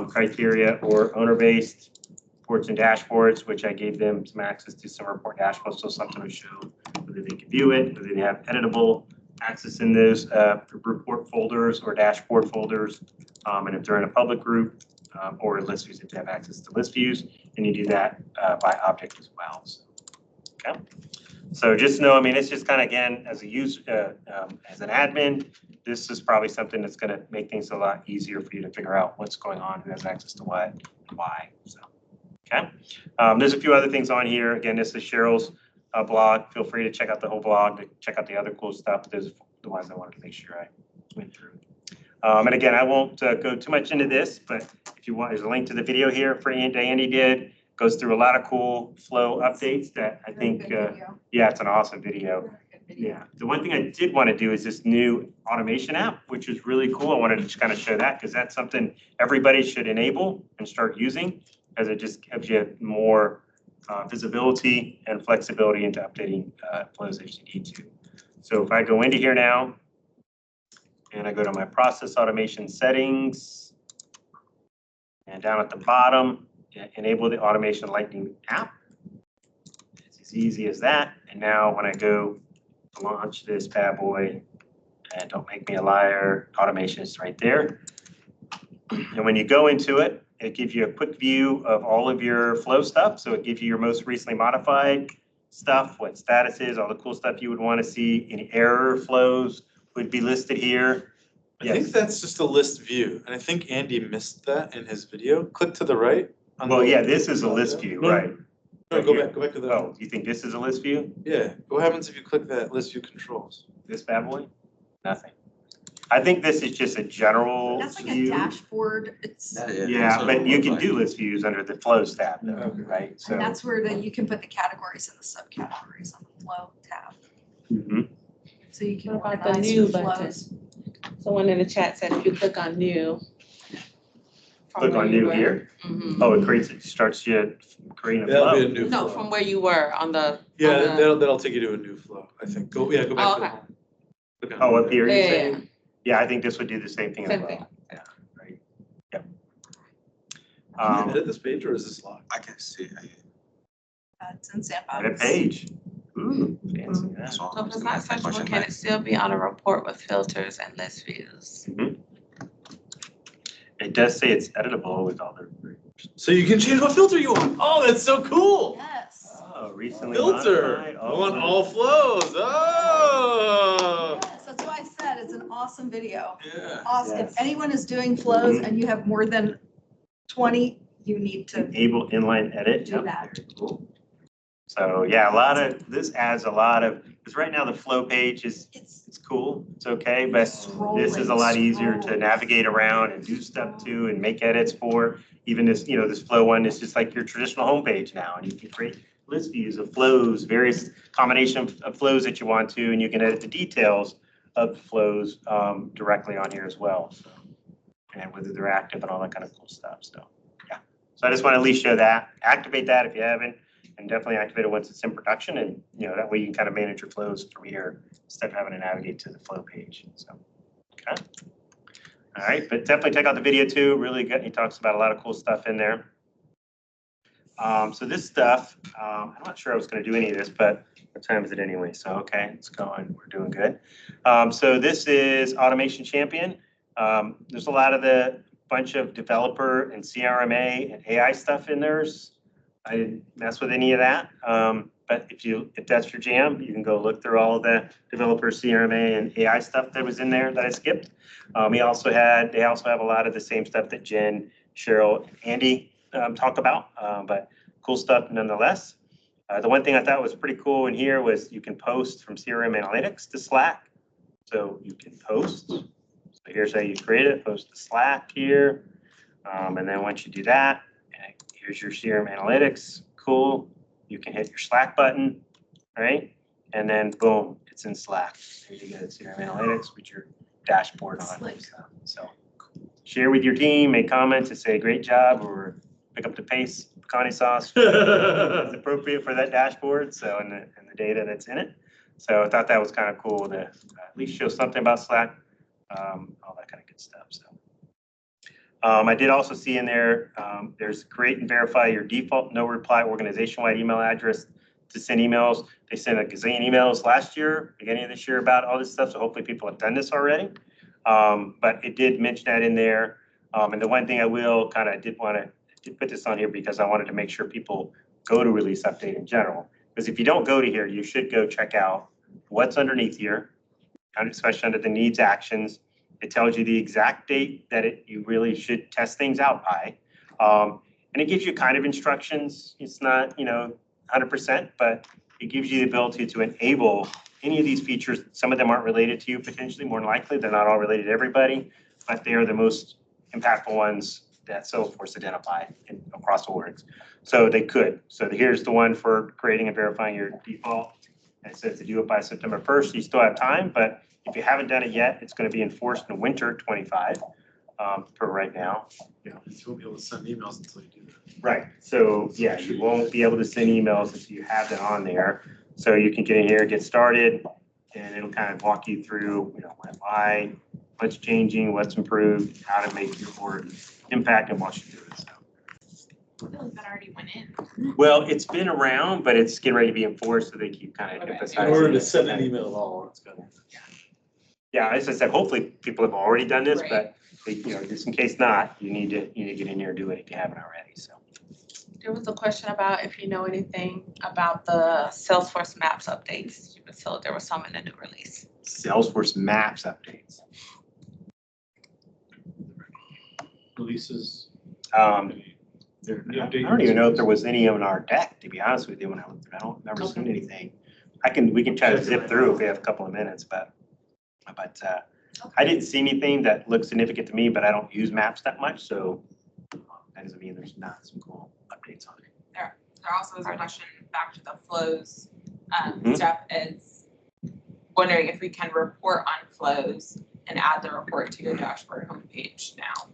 criteria, or owner-based reports and dashboards, which I gave them some access to some report dashboards, so something to show whether they can view it, whether they have editable access in those report folders or dashboard folders, and if they're in a public group or list views, if they have access to list views, and you do that by object as well. So, okay. So just know, I mean, it's just kind of, again, as a user, as an admin, this is probably something that's going to make things a lot easier for you to figure out what's going on, who has access to what, and why. So. Okay, there's a few other things on here. Again, this is Cheryl's blog. Feel free to check out the whole blog to check out the other cool stuff. Those are the ones I wanted to make sure I went through. And again, I won't go too much into this, but if you want, there's a link to the video here for Andy did. Goes through a lot of cool flow updates that I think, yeah, it's an awesome video. Yeah, the one thing I did want to do is this new automation app, which is really cool. I wanted to just kind of show that because that's something everybody should enable and start using, as it just gives you more visibility and flexibility into updating flows as you need to. So if I go into here now, and I go to my process automation settings, and down at the bottom, enable the automation lightning app. It's as easy as that. And now when I go to launch this bad boy, and don't make me a liar, automation is right there. And when you go into it, it gives you a quick view of all of your flow stuff. So it gives you your most recently modified stuff, what status is, all the cool stuff you would want to see. Any error flows would be listed here. I think that's just a list view. And I think Andy missed that in his video. Click to the right. Well, yeah, this is a list view, No, right? No, go back to the. Oh, you think this is a list view? Yeah. What happens if you click that list view controls? This bad boy? Nothing. I think this is just a general That's like a view. dashboard. It's, Yeah, but you can do list views under the flows tab, though, Okay. right? So. and that's where you can put the categories and the subcategories on the flow tab. Mhm. So you can What about the organize new your button? flows. Someone in the chat said if you click on new. from Click where on you new were. here. Mhm. Oh, it starts you creating a That'll be a flow. new No, flow. from where you were on the. Yeah, on the- that'll take you to a new flow, I think. Go back Oh, to the okay. home. Click on Oh, new up here, you're Yeah, saying? Yeah, I think this would do the same thing as Same well. thing. Yeah, right. Yep. Can you edit this page or is this locked? I can see. It's in Sandbox. Edit page. Ooh, fancy. Yeah. So So if it's not searchable, can it still be on a report with filters and list views? It does say it's editable with all the. So you can change what filter you want. Oh, that's so cool. Yes. Oh, recently Filter. modified. I want all flows. Oh. Yes, that's why I said it's an awesome video. Yeah. Awesome. Yes. If anyone is doing flows Mhm. and you have more than 20, you need to Enable inline edit. do Yep, that. very cool. So yeah, this adds a lot of, because right now the flow page is, it's cool, it's okay, but this is a lot easier to navigate around and do stuff to and make edits for. Even this, this flow one is just like your traditional homepage now, and you can create list views of flows, various combination of flows that you want to, and you can edit the details of the flows directly on here as well. So, and whether they're active and all that kind of cool stuff. So yeah, so I just want to at least show that, activate that if you haven't. And definitely activate it once it's in production, and that way you can kind of manage your flows through here instead of having to navigate to the flow page. So, okay. All right, but definitely check out the video too. Really good. He talks about a lot of cool stuff in there. So this stuff, I'm not sure I was going to do any of this, but what time is it anyway? So okay, it's going. We're doing good. So this is Automation Champion. There's a lot of the bunch of developer and CRMA and AI stuff in there. I didn't mess with any of that, but if that's your jam, you can go look through all the developer CRMA and AI stuff that was in there that I skipped. They also have a lot of the same stuff that Jen, Cheryl, and Andy talk about, but cool stuff nonetheless. The one thing I thought was pretty cool in here was you can post from CRM Analytics to Slack. So you can post. So here's how you create it. Post to Slack here, and then once you do that, here's your CRM Analytics. Cool. You can hit your Slack button, right? And then boom, it's in Slack. There you go, CRM Analytics with your dashboard on it. So share with your team, make comments and say great job, or pick up the pace, pecani sauce is appropriate for that dashboard. So and the data that's in it. So I thought that was kind of cool to at least show something about Slack, all that kind of good stuff. So. I did also see in there, there's create and verify your default no reply organization-wide email address to send emails. They sent a gazillion emails last year, beginning of this year about all this stuff. So hopefully people have done this already. But it did mention that in there. And the one thing I will did put this on here because I wanted to make sure people go to release update in general. Because if you don't go to here, you should go check out what's underneath here, especially under the needs actions. It tells you the exact date that you really should test things out by. And it gives you kind of instructions. It's not, 100%, but it gives you the ability to enable any of these features. Some of them aren't related to you potentially, more than likely. They're not all related to everybody, but they are the most impactful ones that Salesforce identified across orgs. So they could. So here's the one for creating and verifying your default. And it says to do it by September 1st. You still have time, but if you haven't done it yet, it's going to be enforced in winter 25 for right now. Yeah, you won't be able to send emails until you do that. Right. So yeah, you won't be able to send emails if you have that on there. So you can get in here, get started, and it'll kind of walk you through, why, what's changing, what's improved, how to make your board impact and what you do it. So. I feel like that already went in. Well, it's been around, but it's getting ready to be enforced, so they keep kind of emphasizing. In order to send an email at all, it's got to. Yeah, as I said, hopefully people have already done this, Right. but just in case not, you need to get in here and do it if you haven't already. So. There was a question about if you know anything about the Salesforce Maps updates. So there were some in the new release. Salesforce Maps updates. Releases. I don't even know if there was any on our deck, to be honest with you. When I looked, I don't remember seeing anything. We can try to zip through if we have a couple of minutes, but I didn't see anything that looked significant to me. But I don't use maps that much, so that doesn't mean there's not some cool updates on it. There also is a question back to the flows Mhm. stuff is wondering if we can report on flows and add the report to your dashboard homepage now.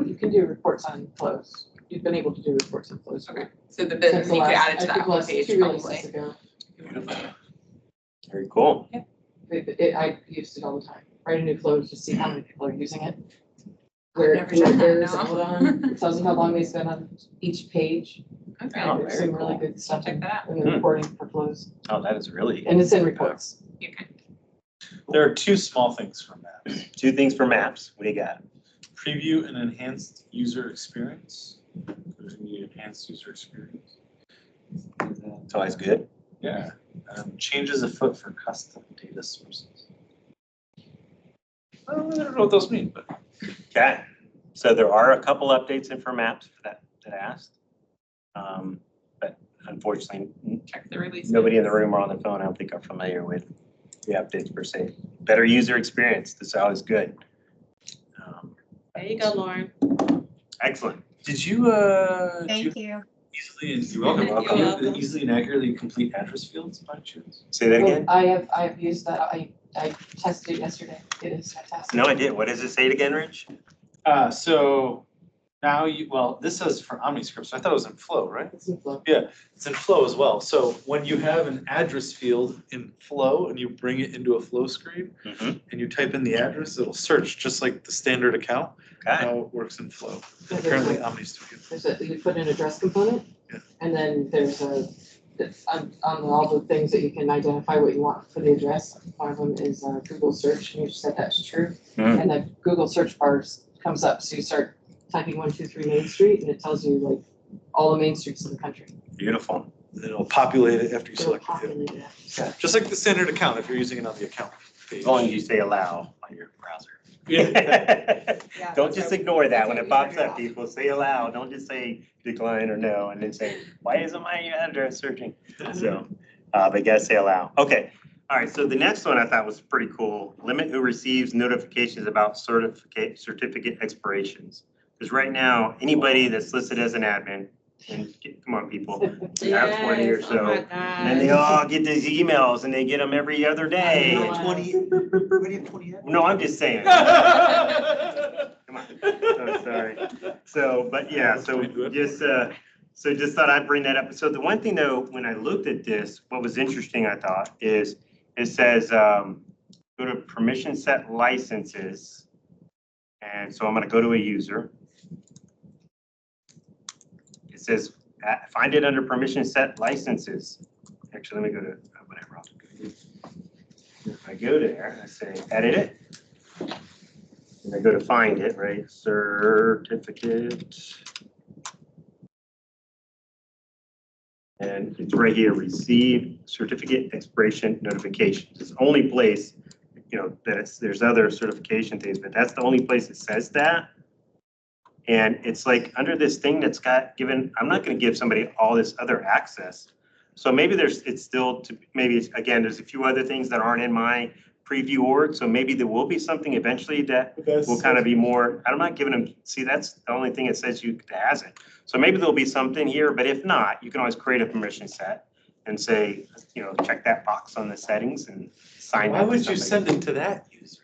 You can do reports on flows. You've been able to do reports on flows. Okay, so the Since business, the you could last- add it to I that think last homepage 2 releases probably. ago. Very cool. I used it all the time. Write a new flow to see how many people are using it. Never done that, Where is it no. all on? It tells you how long they spend on each page. Okay, Oh, There's very some really cool. good stuff check in that out. the reporting for flows. Oh, that is really. And it's in reports. Okay. There are two small things from maps. Two things for maps. What do you got? Preview and enhanced user experience. There's the enhanced user experience. It's always good. Yeah. Changes afoot for custom data sources. I don't know what those mean, but. Okay. So there are a couple updates in for maps for that I asked. But unfortunately, Check the release. nobody in the room or on the phone, I don't think are familiar with the updates per se. Better user experience, this is always good. There you go, Lauren. Excellent. Did you, Thank you. easily, you're welcome, You're welcome. welcome. Easily and accurately complete address fields by chance? Say that again? I have used that, I tested it yesterday, it is fantastic. No idea. What does it say again, Rich? So now well, this says for OmniScript, so I thought it was in Flow, right? It's in Flow. It's in Flow as well. So when you have an address field in Flow and you bring it into a Flow screen Mhm. and you type in the address, it'll search just like the standard account. Okay. How it works in Flow. Yeah, Apparently there's OmniStudio. you put an address component. Yeah. And then there's on all the things that you can identify what you want for the address. One of them is Google search, and you just set that to true. Mm. And the Google search bar comes up, so you start typing 123 Main Street, and it tells you like all the main streets in the country. Beautiful. And it'll populate it after you It'll select it. populate it. Yeah. Just like the standard account if you're using it on the account page. As long as you say allow on your browser. Yeah. Don't just ignore that when it pops up, people. people. Say allow, don't just say decline or no, and then say, why isn't my address searching? So, but you gotta say allow. Okay, all right, so the next one I thought was pretty cool. Limit who receives notifications about certificate expirations. Because right now, anybody that's listed as an admin, and come on, people, have 20 or Yes, so. oh my And then they all get these emails and they get them every other day. No, I'm just saying. Come on. So sorry. So, but yeah, so just thought I'd bring that up. So the one thing though, when I looked at this, what was interesting, I thought, is it says, go to permission set licenses. And so I'm gonna go to a user. It says, find it under permission set licenses. Actually, let me go to whatever. I'll do. If I go there, I say edit it. And I go to find it, right? Certificate. And it's right here, receive certificate expiration notifications. It's the only place, that there's other certification things, but that's the only place it says that. And it's like under this thing that's got given, I'm not going to give somebody all this other access. So maybe again, there's a few other things that aren't in my preview org. So maybe there will be something eventually that will kind of be more, I'm not giving them, see, that's the only thing it says that has it. So maybe there'll be something here, but if not, you can always create a permission set and say, check that box on the settings and sign that. Why would you send it to that user?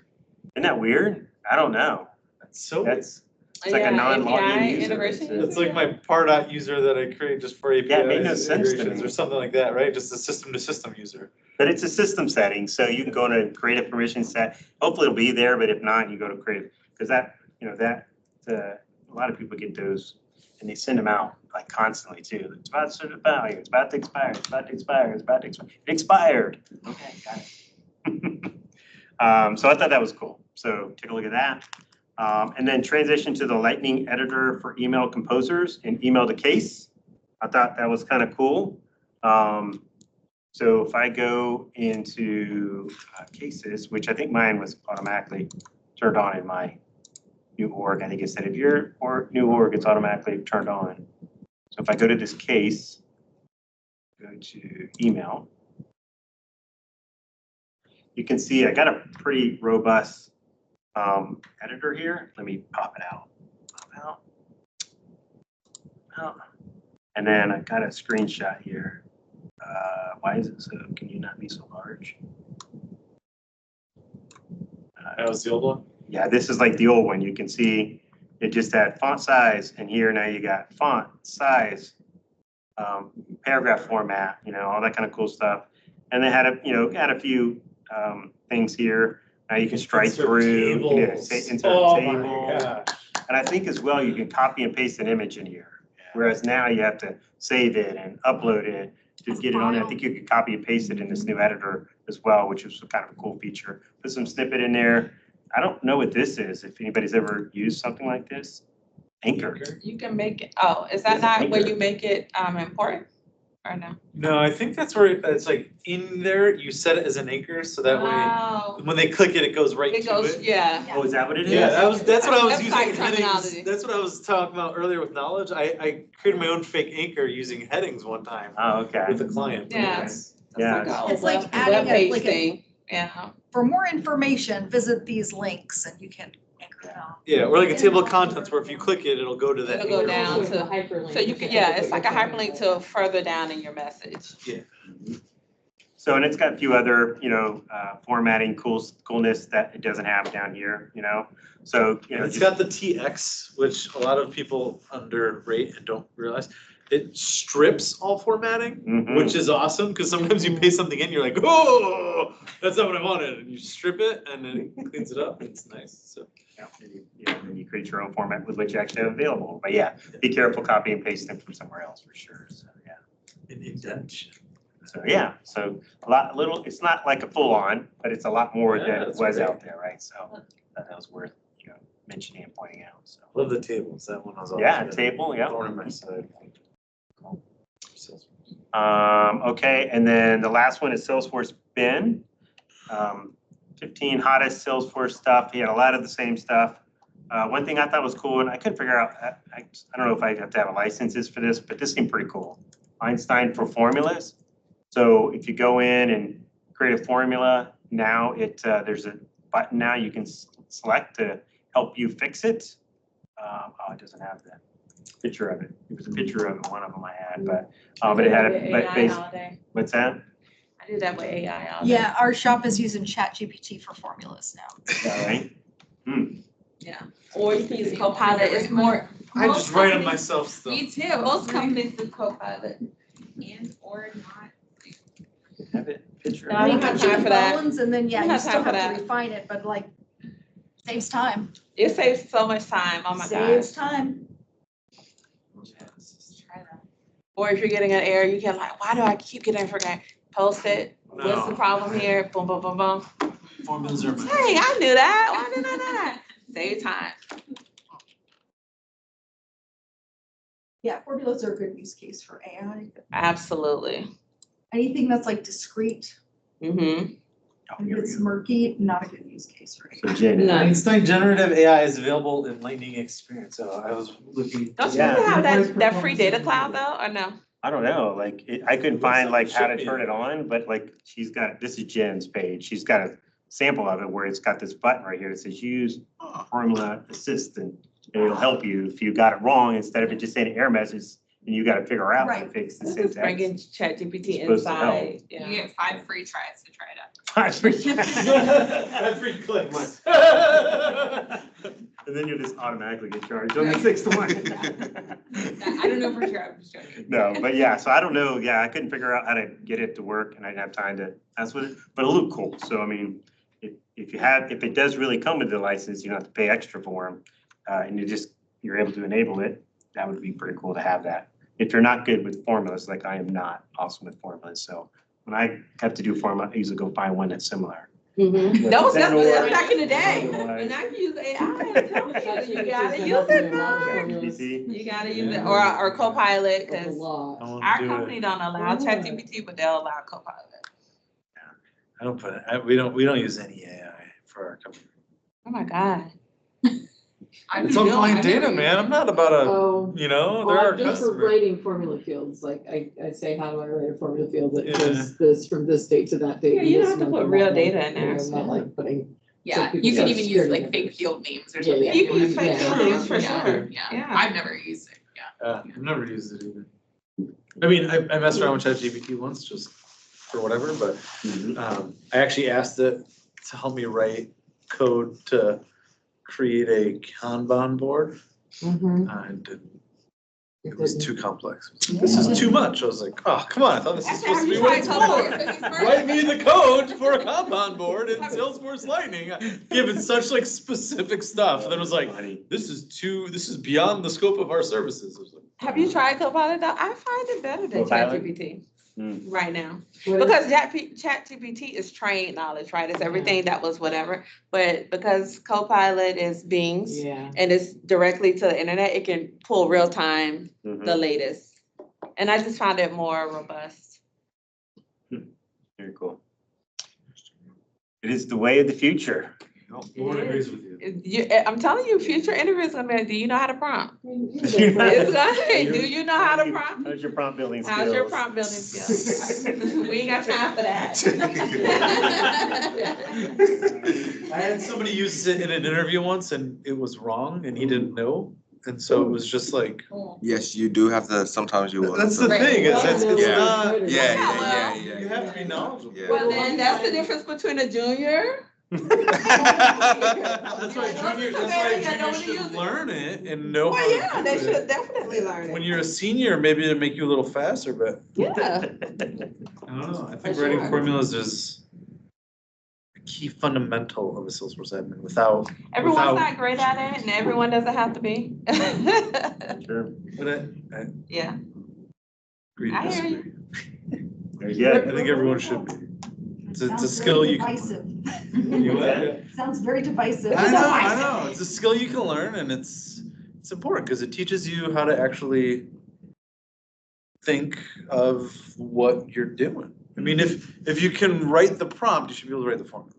Isn't that weird? I don't know. That's so. It's like a non-login API user. integration. It's like my Pardot user that I create just for API Yeah, it made no sense to integrations me. or something like that, right? Just a system to system user. But it's a system setting, so you can go to create a permission set. Hopefully it'll be there, but if not, you go to create, because that, a lot of people get those and they send them out like constantly too. It's about to expire, it's about to expire, it's about to expire, it's about to expire. It expired. Okay, got it. So I thought that was cool. So take a look at that. And then transition to the Lightning editor for email composers and email to case. I thought that was kind of cool. So if I go into cases, which I think mine was automatically turned on in my new org. I think it said if your new org, it's automatically turned on. So if I go to this case, go to email, you can see I got a pretty robust editor here. Let me pop it out. And then I got a screenshot here. Why is it so? Can you not be so large? That was the old one? Yeah, this is like the old one. You can see it just had font size, and here now you got font size, paragraph format, all that kind of cool stuff. And they had a few things here. Now you can strike through, insert tables. And I think as well, you can copy and paste an image in here. Whereas now you have to save it and upload it to get it on there. I think you could copy and paste it in this new editor as well, which is kind of a cool feature. Put some snippet in there. I don't know what this is, if anybody's ever used something like this. Anchor. You can make it, is that not where you make it important? or no? No, I think that's where it's like in there, you set it as an anchor, so that way, Wow. when they click it, it goes right It to goes, it. yeah. Oh, is that what it is? Yeah, that's what I was using Website terminology. headings, that's what I was talking about earlier with knowledge. I created my own fake anchor using headings one time Oh, okay. with a client. Yeah. That's Yeah. It's like web adding a- page like a- thing. Yeah. For more information, visit these links and you can anchor down. Yeah, or like a table of contents where if you click it, it'll go to that. It'll go anchor. down Also to- the hyperlink. So you can, yeah, it's like a hyperlink to further down in your message. So, and it's got a few other, formatting coolness that it doesn't have down here, So, It's got the TX, which a lot of people underrate and don't realize. It strips all formatting, Mhm. which is awesome, because sometimes you paste something in, you're like, oh, that's not what I wanted, and you strip it, and then it cleans it up, it's nice, so. and you create your own format with what you actually have available. But yeah, be careful copy and pasting from somewhere else for sure. So, yeah. An indentation. So, yeah, so it's not like a full on, but it's a lot more Yeah, than it that's was great. out there, right? So that was worth, mentioning and pointing out, so. Love the tables, that one was always. Yeah, been table, yeah. thorn in my side. Okay, and then the last one is Salesforce Ben. 15 hottest Salesforce stuff. He had a lot of the same stuff. One thing I thought was cool, and I couldn't figure out, I don't know if I have to have a licenses for this, but this seemed pretty cool. Einstein for formulas. So if you go in and create a formula, now there's a button now you can select to help you fix it. It doesn't have that picture of it. It was a picture of it, one of them I had, but it had, what's that? I do that with AI all day. Yeah, our shop is using ChatGPT for formulas now. Is that right? Yeah. Or you can use Copilot. It's more. I most just write them companies- myself still. Me too. Most companies do Copilot. And or not. Have it, picture. No, I don't They have get you time the for that. bones and then, I yeah, don't you have still time for have to that. refine it, but like, saves time. It saves so much time. Oh my gosh. Saves time. Try that. Or if you're getting an error, you can like, why do I keep getting forgotten? Post it. What's the No. problem here? Boom, boom, boom, boom. Formulas are my. Hey, I knew that. Why didn't I know that? Save time. Yeah, formulas are a good use case for AI. Absolutely. Anything that's like discrete, Mm-hmm. if it's murky, not a good use case for AI. So Jen, Einstein generative AI is available in Lightning Experience, so I was looking. Don't you Yeah. have that free data cloud though, or no? I don't know, I couldn't find Looks like how it to should turn be. it on, but this is Jen's page. She's got a sample of it where it's got this button right here that says use formula assistant. And it'll help you if you got it wrong, instead of it just saying error message, and you gotta figure out how to Right. fix the Just syntax. bringing ChatGPT It's supposed to help. inside. You Yeah. get 5 free tries to try it out. That's free clicks. And then you'll just automatically get charged on the 6th one. I don't know for sure, I'm just joking. No, but yeah, so I don't know, yeah, I couldn't figure out how to get it to work, and I didn't have time to mess with it, but it looked cool, so I mean, if it does really come with the license, you don't have to pay extra for them, and you're able to enable it, that would be pretty cool to have that. If you're not good with formulas, like I am not awesome with formulas, so when I have to do formula, I usually go find one that's similar. Mm-hmm. That was Or- back in the day. Otherwise- And I can use AI and tell me, you gotta use it, ChatGPT. You gotta use it, or Copilot, A because lot. our company don't allow ChatGPT, but they'll allow Copilot. I don't put it, we don't use any AI for our company. Oh my God. It's all client data, man, I'm not about Oh, they're our just for customer. writing formula fields, like I say, how do I write a formula field that Yeah. does this from this date to that date? Yeah, you this don't have to month put and real that data month, in there, you know, so- Not like putting. Yeah, people you can have even use security like numbers. fake field names or Yeah, something. yeah. You can use Yeah. fake field names for Yeah. sure. Yeah, Yeah. I've never used it, yeah. I've never used it either. I mean, I messed around with ChatGPT once, just for whatever, but I actually asked it to help me write code to create a Kanban board. Mhm. And it It was didn't. too complex. This is too much. I was like, oh, come on, I thought this was supposed to be what it's for. Write me the code for a Kanban board in Salesforce Lightning, given such like specific stuff. And then it was like, this is beyond the scope of our services. I was like, Have you tried Copilot though? I find it better than Copilot? ChatGPT Hmm. right now. What is- Because ChatGPT is trained knowledge, right? It's everything that was whatever. But because Copilot is Bing's Yeah. and it's directly to the internet, it can pull real time, the Mhm. latest. And I just found it more robust. Very cool. It is the way of the future. No one agrees with you. I'm telling you, future interviews gonna be, do you know how to prompt? It's Do gonna be, do you know how to prompt? How's your prompt building skills? How's your prompt building skills? We ain't got time for that. I had somebody use it in an interview once and it was wrong and he didn't know. And so it was just like, Yes, you do have to, sometimes you will. that's the thing, it's Yeah. not. Yeah. You have to be knowledgeable. Yeah. Well, then that's the difference between a junior. That's why juniors should learn it and know how Well, to yeah, do they it. should definitely learn When it. you're a senior, maybe it'll make you a little faster, but Yeah. I don't know. I think For writing sure. formulas is a key fundamental of a Salesforce admin without. Everyone's without- not great at it and everyone doesn't have to be. Sure. But I Yeah. agree to I hear disagree. you. Very good. I think everyone should be. It's a skill you can. You what? Sounds very divisive. I know. It's a skill you can learn and it's important because it teaches you how to actually think of what you're doing. I mean, if you can write the prompt, you should be able to write the formula.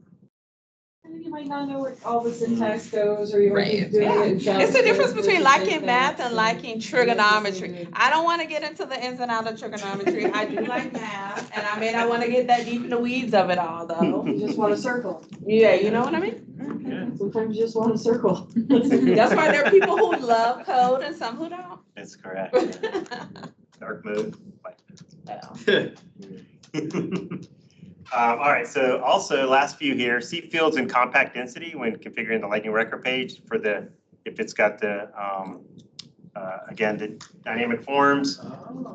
And then you might not know where all the syntax goes, or you might be Right. doing Yeah. it in It's the JavaScript difference versus between liking Apex math and liking Yeah. trigonometry. I don't want to get into the ins and outs of trigonometry. I do like math, and I may not want to get that deep in the weeds of it all, though. You just want a circle. Yeah, you know what I mean? Sometimes you just want a circle. That's why there are people who love code and some who don't. That's correct. Dark mode. All right, so also last few here, see fields in compact density when configuring the Lightning record page for the, if it's got the, again, the dynamic forms.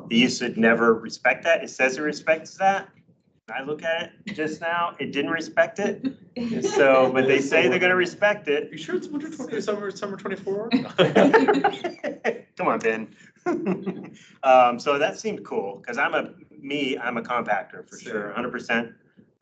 The use should never respect that. It says it respects that. I look at it just now, it didn't respect it. So, but they say they're gonna respect it. You sure it's winter 20, summer 24? Come on, Ben. So that seemed cool, because I'm a compactor for sure, 100%.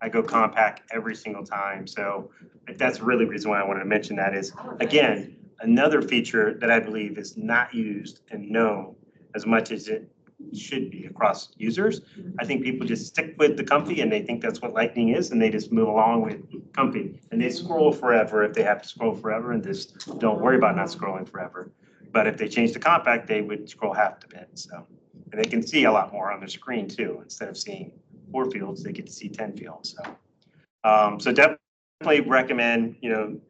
I go compact every single time. So that's really the reason why I wanted to mention that is, again, another feature that I believe is not used and known as much as it should be across users. I think people just stick with the comfy and they think that's what Lightning is and they just move along with comfy. And they scroll forever if they have to scroll forever and just don't worry about not scrolling forever. But if they change to compact, they would scroll half the bit. So, and they can see a lot more on their screen too. Instead of seeing 4 fields, they get to see 10 fields. So, so definitely recommend,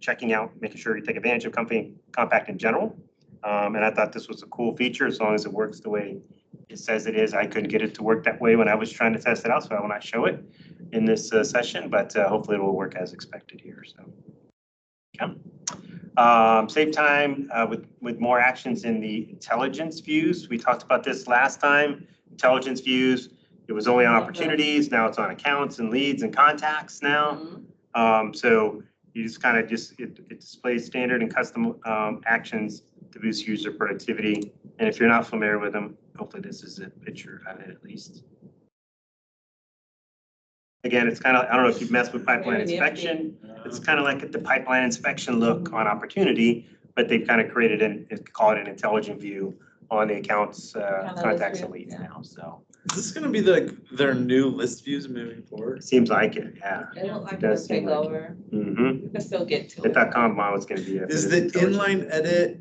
checking out, making sure you take advantage of comfy compact in general. And I thought this was a cool feature as long as it works the way it says it is. I couldn't get it to work that way when I was trying to test it out, so I will not show it in this session, but hopefully it will work as expected here. So, yeah. Save time with more actions in the intelligence views. We talked about this last time. Intelligence views, it was only on opportunities. Now it's on accounts and leads and contacts now. So you just kind of it displays standard and custom actions to boost user productivity. And if you're not familiar with them, hopefully this is a picture of it at least. Again, it's kind of, I don't know if you've messed with pipeline inspection. It's kind of like the pipeline inspection look on opportunity, but they've kind of created call it an intelligent view on the accounts, contacts and leads now. So Is this gonna be their new list views moving forward? it seems like it, yeah. It looked like It does it'll take seem like it. over. Mm-hmm. You can still get to I it. thought Kanban was going to be a. Is bit the of inline edit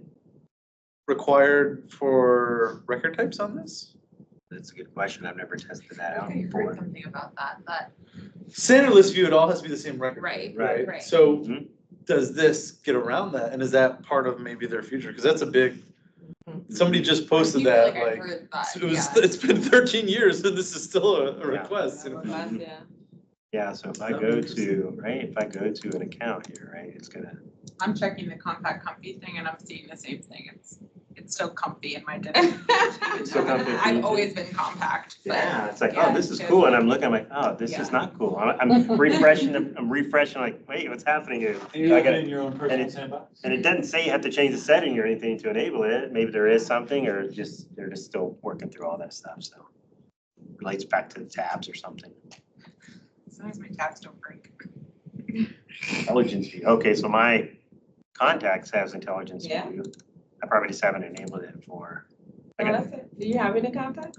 required for record types on this? That's a good question. I've never tested that out I heard before. something about that, Standard list view, it all has to be the same record. right, Right. right. So Mhm. does this get around that? And is that part of maybe their future? Because that's a big, somebody just posted I feel that, like I've like, heard that, it's been 13 years and this is still a request. Yeah. Yeah, so if I go to, right, if I go to an account here, right, it's gonna, I'm checking the compact comfy thing and I'm seeing the same thing. It's still comfy in my dinner. still comfy for you I've too? always been compact, but yeah, it's like, yeah, oh, this is it's cool. And just- I'm looking, I'm like, oh, this is Yeah. not cool. I'm refreshing, like, wait, what's happening here? I gotta- your own personal sandbox? And it doesn't say you have to change the setting or anything to enable it. Maybe there is something, or they're just still working through all that stuff, so. Relates back to the tabs or something. as long as my tabs don't break. Intelligence view. Okay, so my contacts has intelligence Yeah. view. I probably just haven't enabled it for, I Oh, got that's it. Do you have any contacts?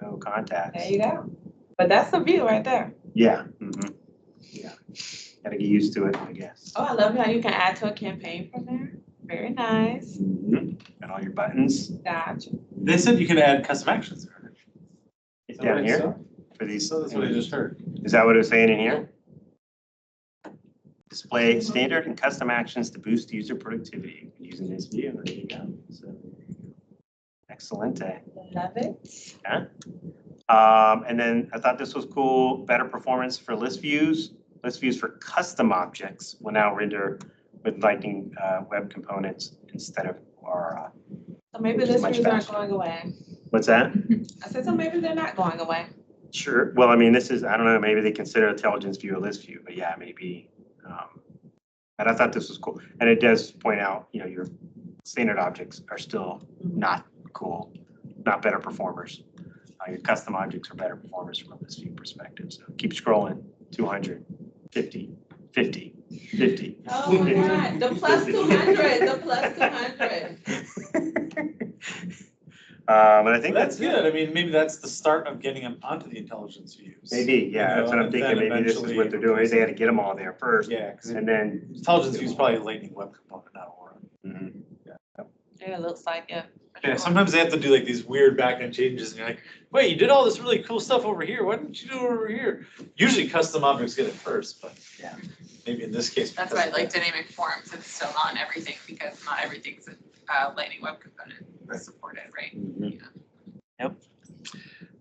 no contacts. There you go. But that's the view right there. Yeah. Yeah. Gotta get used to it, I guess. Oh, I love how you can add to a campaign from there. Very nice. Got all your buttons Gotcha. They said you can add custom actions. Is that down what I here saw? for these. So that's what I just heard. Is that what it was saying in here? Display standard and custom actions to boost user productivity using this view. There you go. So, excellent. Love it. And then I thought this was cool. Better performance for list views. List views for custom objects will now render with Lightning web components instead of our. So maybe Which is this much views aren't faster. going away. What's that? I said, so maybe they're not going away. Sure. Well, I mean, this is, I don't know, maybe they consider intelligence view a list view, but yeah, maybe. And I thought this was cool. And it does point out, your standard objects are still not cool, not better performers. Your custom objects are better performers from a list view perspective. So keep scrolling, 200, 50, 50, 50. Oh my God, the plus 200, the plus 200. And I think That's that's good. I mean, maybe that's the start of getting them onto the intelligence views. Maybe, yeah, You that's what know, I'm and thinking. then Maybe this is what eventually they're doing. Maybe they had to get them all there first. Yeah, because And then. intelligence view is probably a Lightning web component, not Aura. Mhm. Yeah, it looks like it. Yeah, sometimes they have to do like these weird backend changes and you're like, wait, you did all this really cool stuff over here. Why didn't you do it over here? Usually custom objects get it first, but yeah, maybe in this case. That's why I like dynamic forms. It's still not everything because not everything's a Lightning web component supported, right? Yep.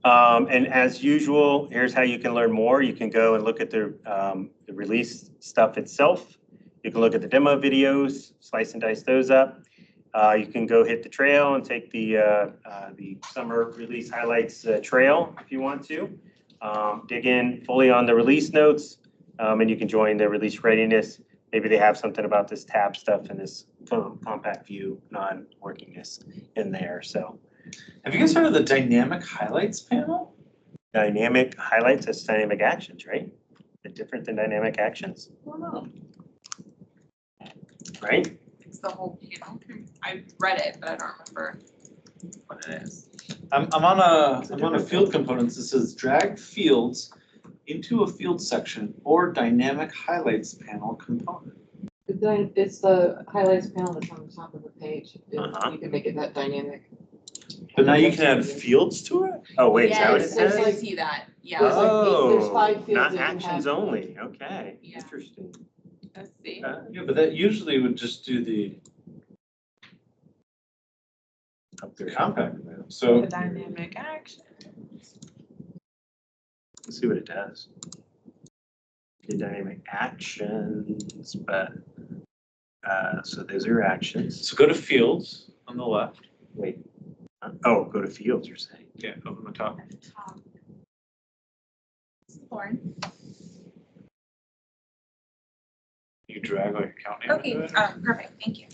And as usual, here's how you can learn more. You can go and look at the release stuff itself. You can look at the demo videos, slice and dice those up. You can go hit the trail and take the summer release highlights trail if you want to. Dig in fully on the release notes, and you can join the release readiness. Maybe they have something about this tab stuff and this compact view non-workingness in there. So, Have you guys heard of the dynamic highlights panel? dynamic highlights, that's dynamic actions, right? They're different than dynamic actions, right? It's the whole panel. I read it, but I don't remember what it is. I'm on a field components that says drag fields into a field section or dynamic highlights panel component. It's the highlights panel that's on the top of the page. Uh-huh. You can make it that dynamic. But now you can add fields to it? Oh, wait, is that what it Yes, says? I did see that. Yeah. There's like there's 5 fields Not that you actions have. only, okay, Yeah. interesting. Let's see. Yeah, but that usually would just do the Up there. compact. So The dynamic action. Let's see what it does. The dynamic actions, but, so those are your actions. go to fields on the left. Wait, oh, go to fields, you're saying. Yeah, up on the top. At the top. This is Lauren. You drag like account name. Okay, into it. perfect, thank you.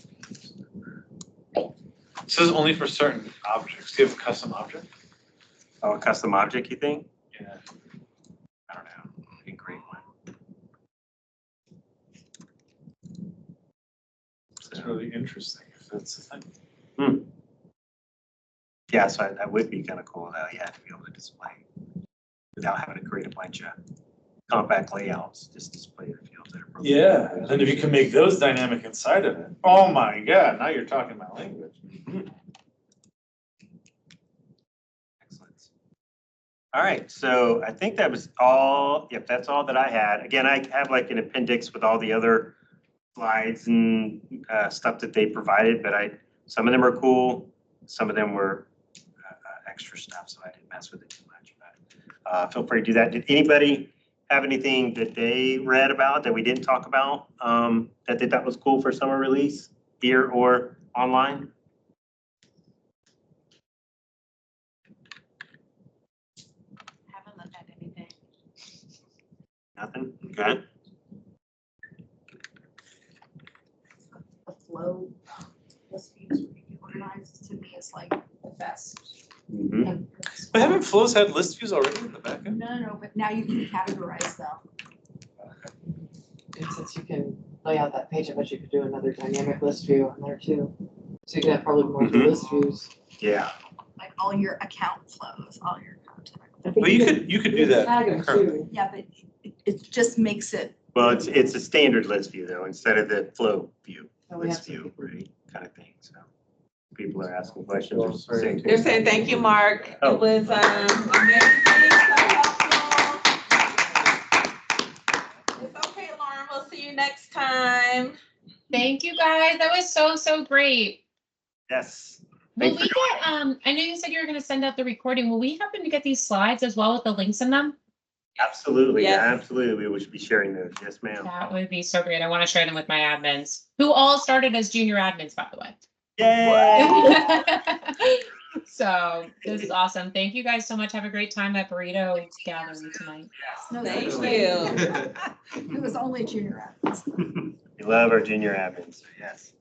It says only for certain objects. Do you have a custom object? Oh, a custom object, you think? Yeah. I don't know, a great one. It's So, really interesting if that's the thing. yeah, so that would be kind of cool though, yeah, to be able to display without having to create a bunch of compact layouts, just display the fields that are. appropriate. Yeah, and then if you can make those dynamic inside of it, oh my God, now you're talking my language. Excellent. All right, so I think that was all, yep, that's all that I had. Again, I have like an appendix with all the other slides and stuff that they provided, but some of them are cool, some of them were extra stuff, so I didn't mess with it too much. But feel free to do that. Did anybody have anything that they read about that we didn't talk about that they thought was cool for summer release here or online? Haven't looked at anything. Nothing? Okay. The flow, list views where you can organize to me is like the best. Mhm. But haven't flows had list views already in the backend? No, but now you can categorize them. And since you can lay out that page, I bet you could do another dynamic list view on there too. So you could have probably more Mhm. list views. Yeah. Like all your account flows, all your contact. Well, you could do that. Tag 'em too. Yeah, but it just makes it, Well, it's a standard list view though, instead of the flow view, Oh, we list have view, right, kind of thing, so. People are asking questions or saying. They're saying thank you, Mark. Oh. It was amazing, so helpful. It's okay, Lauren. We'll see you next time. Thank you guys. That was so great. Yes. Will Thanks we for get, I know you said you were gonna send out the recording. Will we happen to get these slides as well with the links in them? Absolutely, Yes. absolutely. We should be sharing those. Yes, ma'am. That would be so great. I want to share them with my admins, who all started as junior admins, by the way. Yay! So this is awesome. Thank you guys so much. Have a great time at burrito gathering tonight. no, Thank you. It was only junior ads. We love our junior admins, so yes.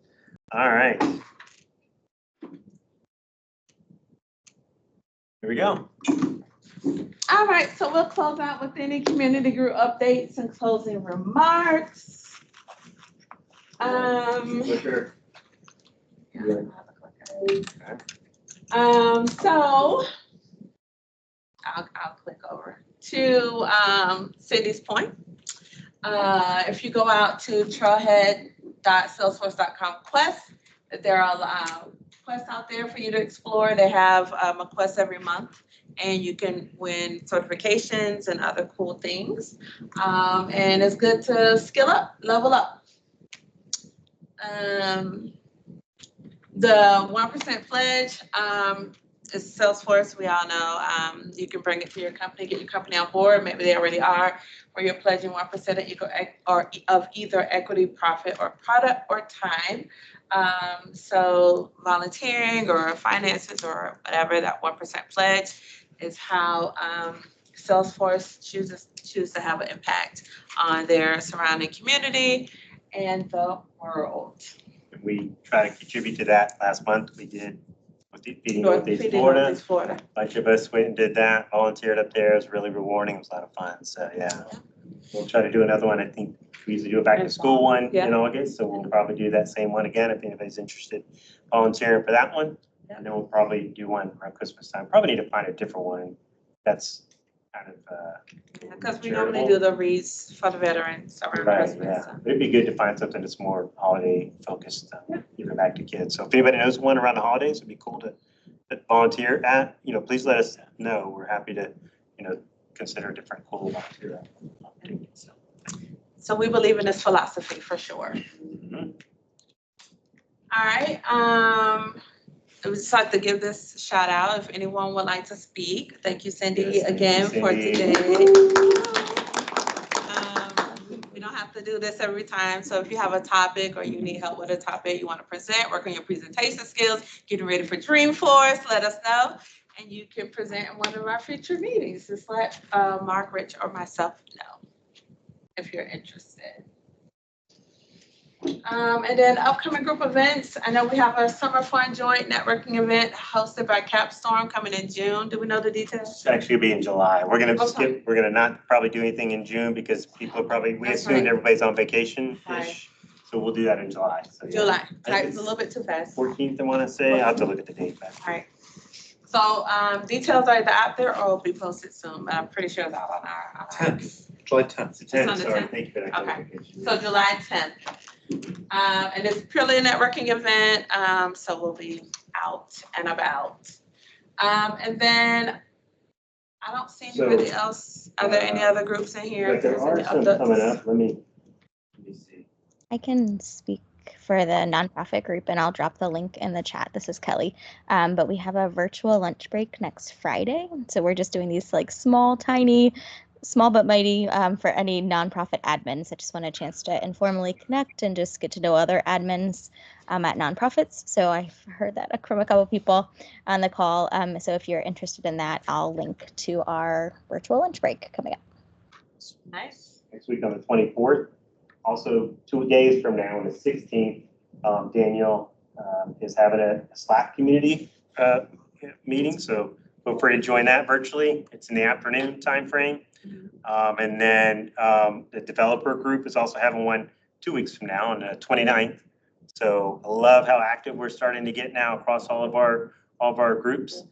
All right. Here we go. All right, so we'll close out with any community group updates and closing remarks. So I'll click over to Cindy's point. If you go out to trailhead.salesforce.com quest, there are quests out there for you to explore. They have a quest every month, and you can win certifications and other cool things. And it's good to skill up, level up. The 1% pledge is Salesforce. We all know you can bring it to your company, get your company on board. Maybe they already are, where you're pledging 1% of either equity, profit, or product or time. So volunteering or finances or whatever, that 1% pledge is how Salesforce choose to have an impact on their surrounding community and the world. We try to contribute to that. Last month we did with the Feeding Northeast Florida. Northeast Florida. A bunch of us went and did that, volunteered up there. It was really rewarding. It was a lot of fun. So yeah, we'll try to do another one. I think we usually do a back to school one in August. So we'll probably do that same one again if anybody's interested volunteering for that one. And then we'll probably do one around Christmas time. Probably need to find a different one. That's kind of because we normally do the wreaths for the veterans around Christmas. Yeah. So. It'd be good to find something that's more holiday focused, even back to kids. So if anybody knows one around the holidays, it'd be cool to volunteer at. Please let us know. We're happy to, consider different cool volunteer activities. So we believe in this philosophy for sure. Mm-hmm. All right. I would just like to give this shout out if anyone would like to speak. Thank you, Cyndy, Yes, again thank you, for Cyndy. today. We don't have to do this every time. So if you have a topic or you need help with a topic you want to present, work on your presentation skills, getting ready for Dreamforce, let us know. And you can present in one of our future meetings. Just let Mark, Rich, or myself know if you're interested. And then upcoming group events. I know we have a summer fun joint networking event hosted by Capstorm coming in June. Do we know the details? It's actually be in July. We're gonna Okay. skip. We're gonna not probably do anything in June because people are probably, we That's assumed right. everybody's on vacation-ish. Right. So we'll do that in July. So yeah. July. I think Type's it's a little bit too fast. 14th, I want to say. I'll have to look at the date back. All right. So details are either out there or will be posted soon, but I'm pretty sure it's out on our. 10th, July 10th. It's the 10th, on the sorry. 10th? Thank you for that Okay. clarification. So July 10th. And it's purely a networking event, so we'll be out and about. And then I don't see anybody else. Are there any other groups in here? But there There's are any some other- coming up. Let me see. I can speak for the nonprofit group and I'll drop the link in the chat. This is Kelly. But we have a virtual lunch break next Friday. So we're just doing these like small but mighty for any nonprofit admins. I just want a chance to informally connect and just get to know other admins at nonprofits. So I've heard that from a couple people on the call. So if you're interested in that, I'll link to our virtual lunch break coming up. Nice. Next week on the 24th. Also, 2 days from now on the 16th, Daniel is having a Slack community meeting. So feel free to join that virtually. It's in the afternoon time frame. And then the developer group is also having one 2 weeks from now on the 29th. So I love how active we're starting to get now across all of our groups.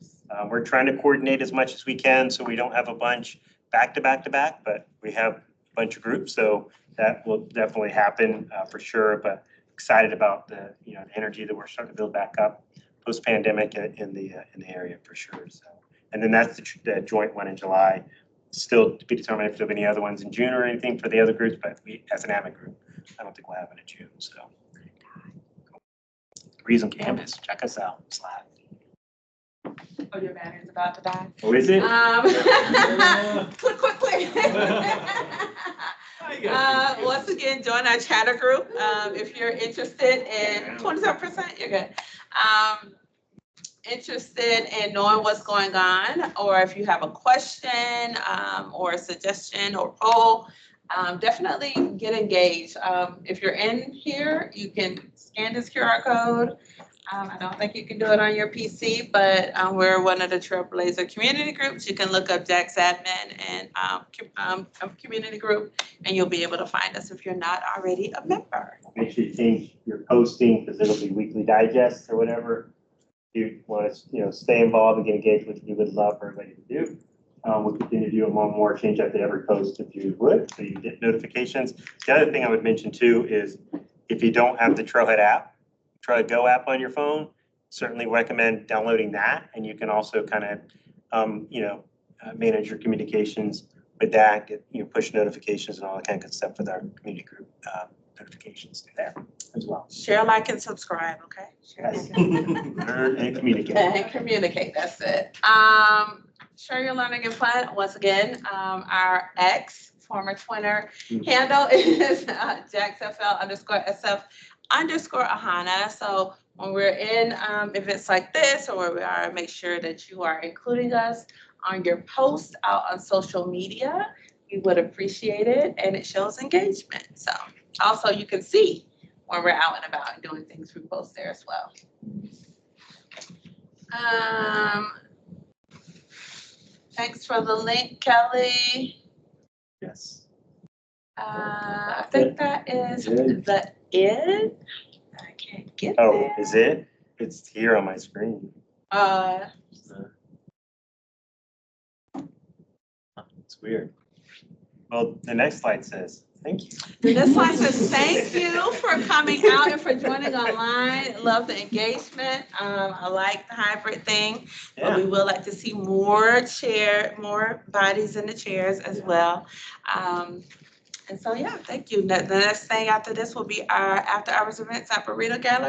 We're trying to coordinate as much as we can so we don't have a bunch back to back to back, but we have a bunch of groups, so that will definitely happen for sure. But excited about the the energy that we're starting to build back up post pandemic in the area for sure. So, and then that's the joint one in July. Still to be determined if there'll be any other ones in June or anything for the other groups, but we as an admin group, I don't think we'll have it in June. So, Reason Canvas, check us out. Slack. Oh, your battery's about to die. Oh, is it? Quick. Once again, join our chatter group. If you're interested in 27%, you're good. Interested in knowing what's going on, or if you have a question or a suggestion or poll, definitely get engaged. If you're in here, you can scan this QR code. I don't think you can do it on your PC, but we're one of the Trailblazer community groups. You can look up Jack's Admin and community group, and you'll be able to find us if you're not already a member. Make sure you change your posting because it'll be weekly digests or whatever. If you want to stay involved and get engaged, which we would love for everybody to do. We'll continue to do one more change after every post if you would, so you get notifications. The other thing I would mention too is if you don't have the Trailhead app, Trailhead Go app on your phone, certainly recommend downloading that, and you can also kind of manage your communications with that, get push notifications and all that kind of good stuff with our community group notifications through there as well. Share, like, and subscribe, okay? Share, Yes. like, and Learn and communicate. and communicate, that's it. Share your learning and fun. Once again, our former Twitter handle is JacksFL_SF_Ahana. So when we're in events like this or where we are, make sure that you are including us on your posts out on social media. We would appreciate it, and it shows engagement. So also you can see when we're out and about and doing things, we post there as well. Thanks for the link, Kelly. Yes. I think that is Good. the end. I can't get Oh, there. is it? It's here on my screen. It's weird. Well, the next slide says, thank you. This slide says, thank you for coming out and for joining online. Love the engagement. I like the hybrid thing, but we would like to see more bodies in the chairs as well. And so, yeah, thank you. The next thing after this will be our after hours events at Burrito Gallery.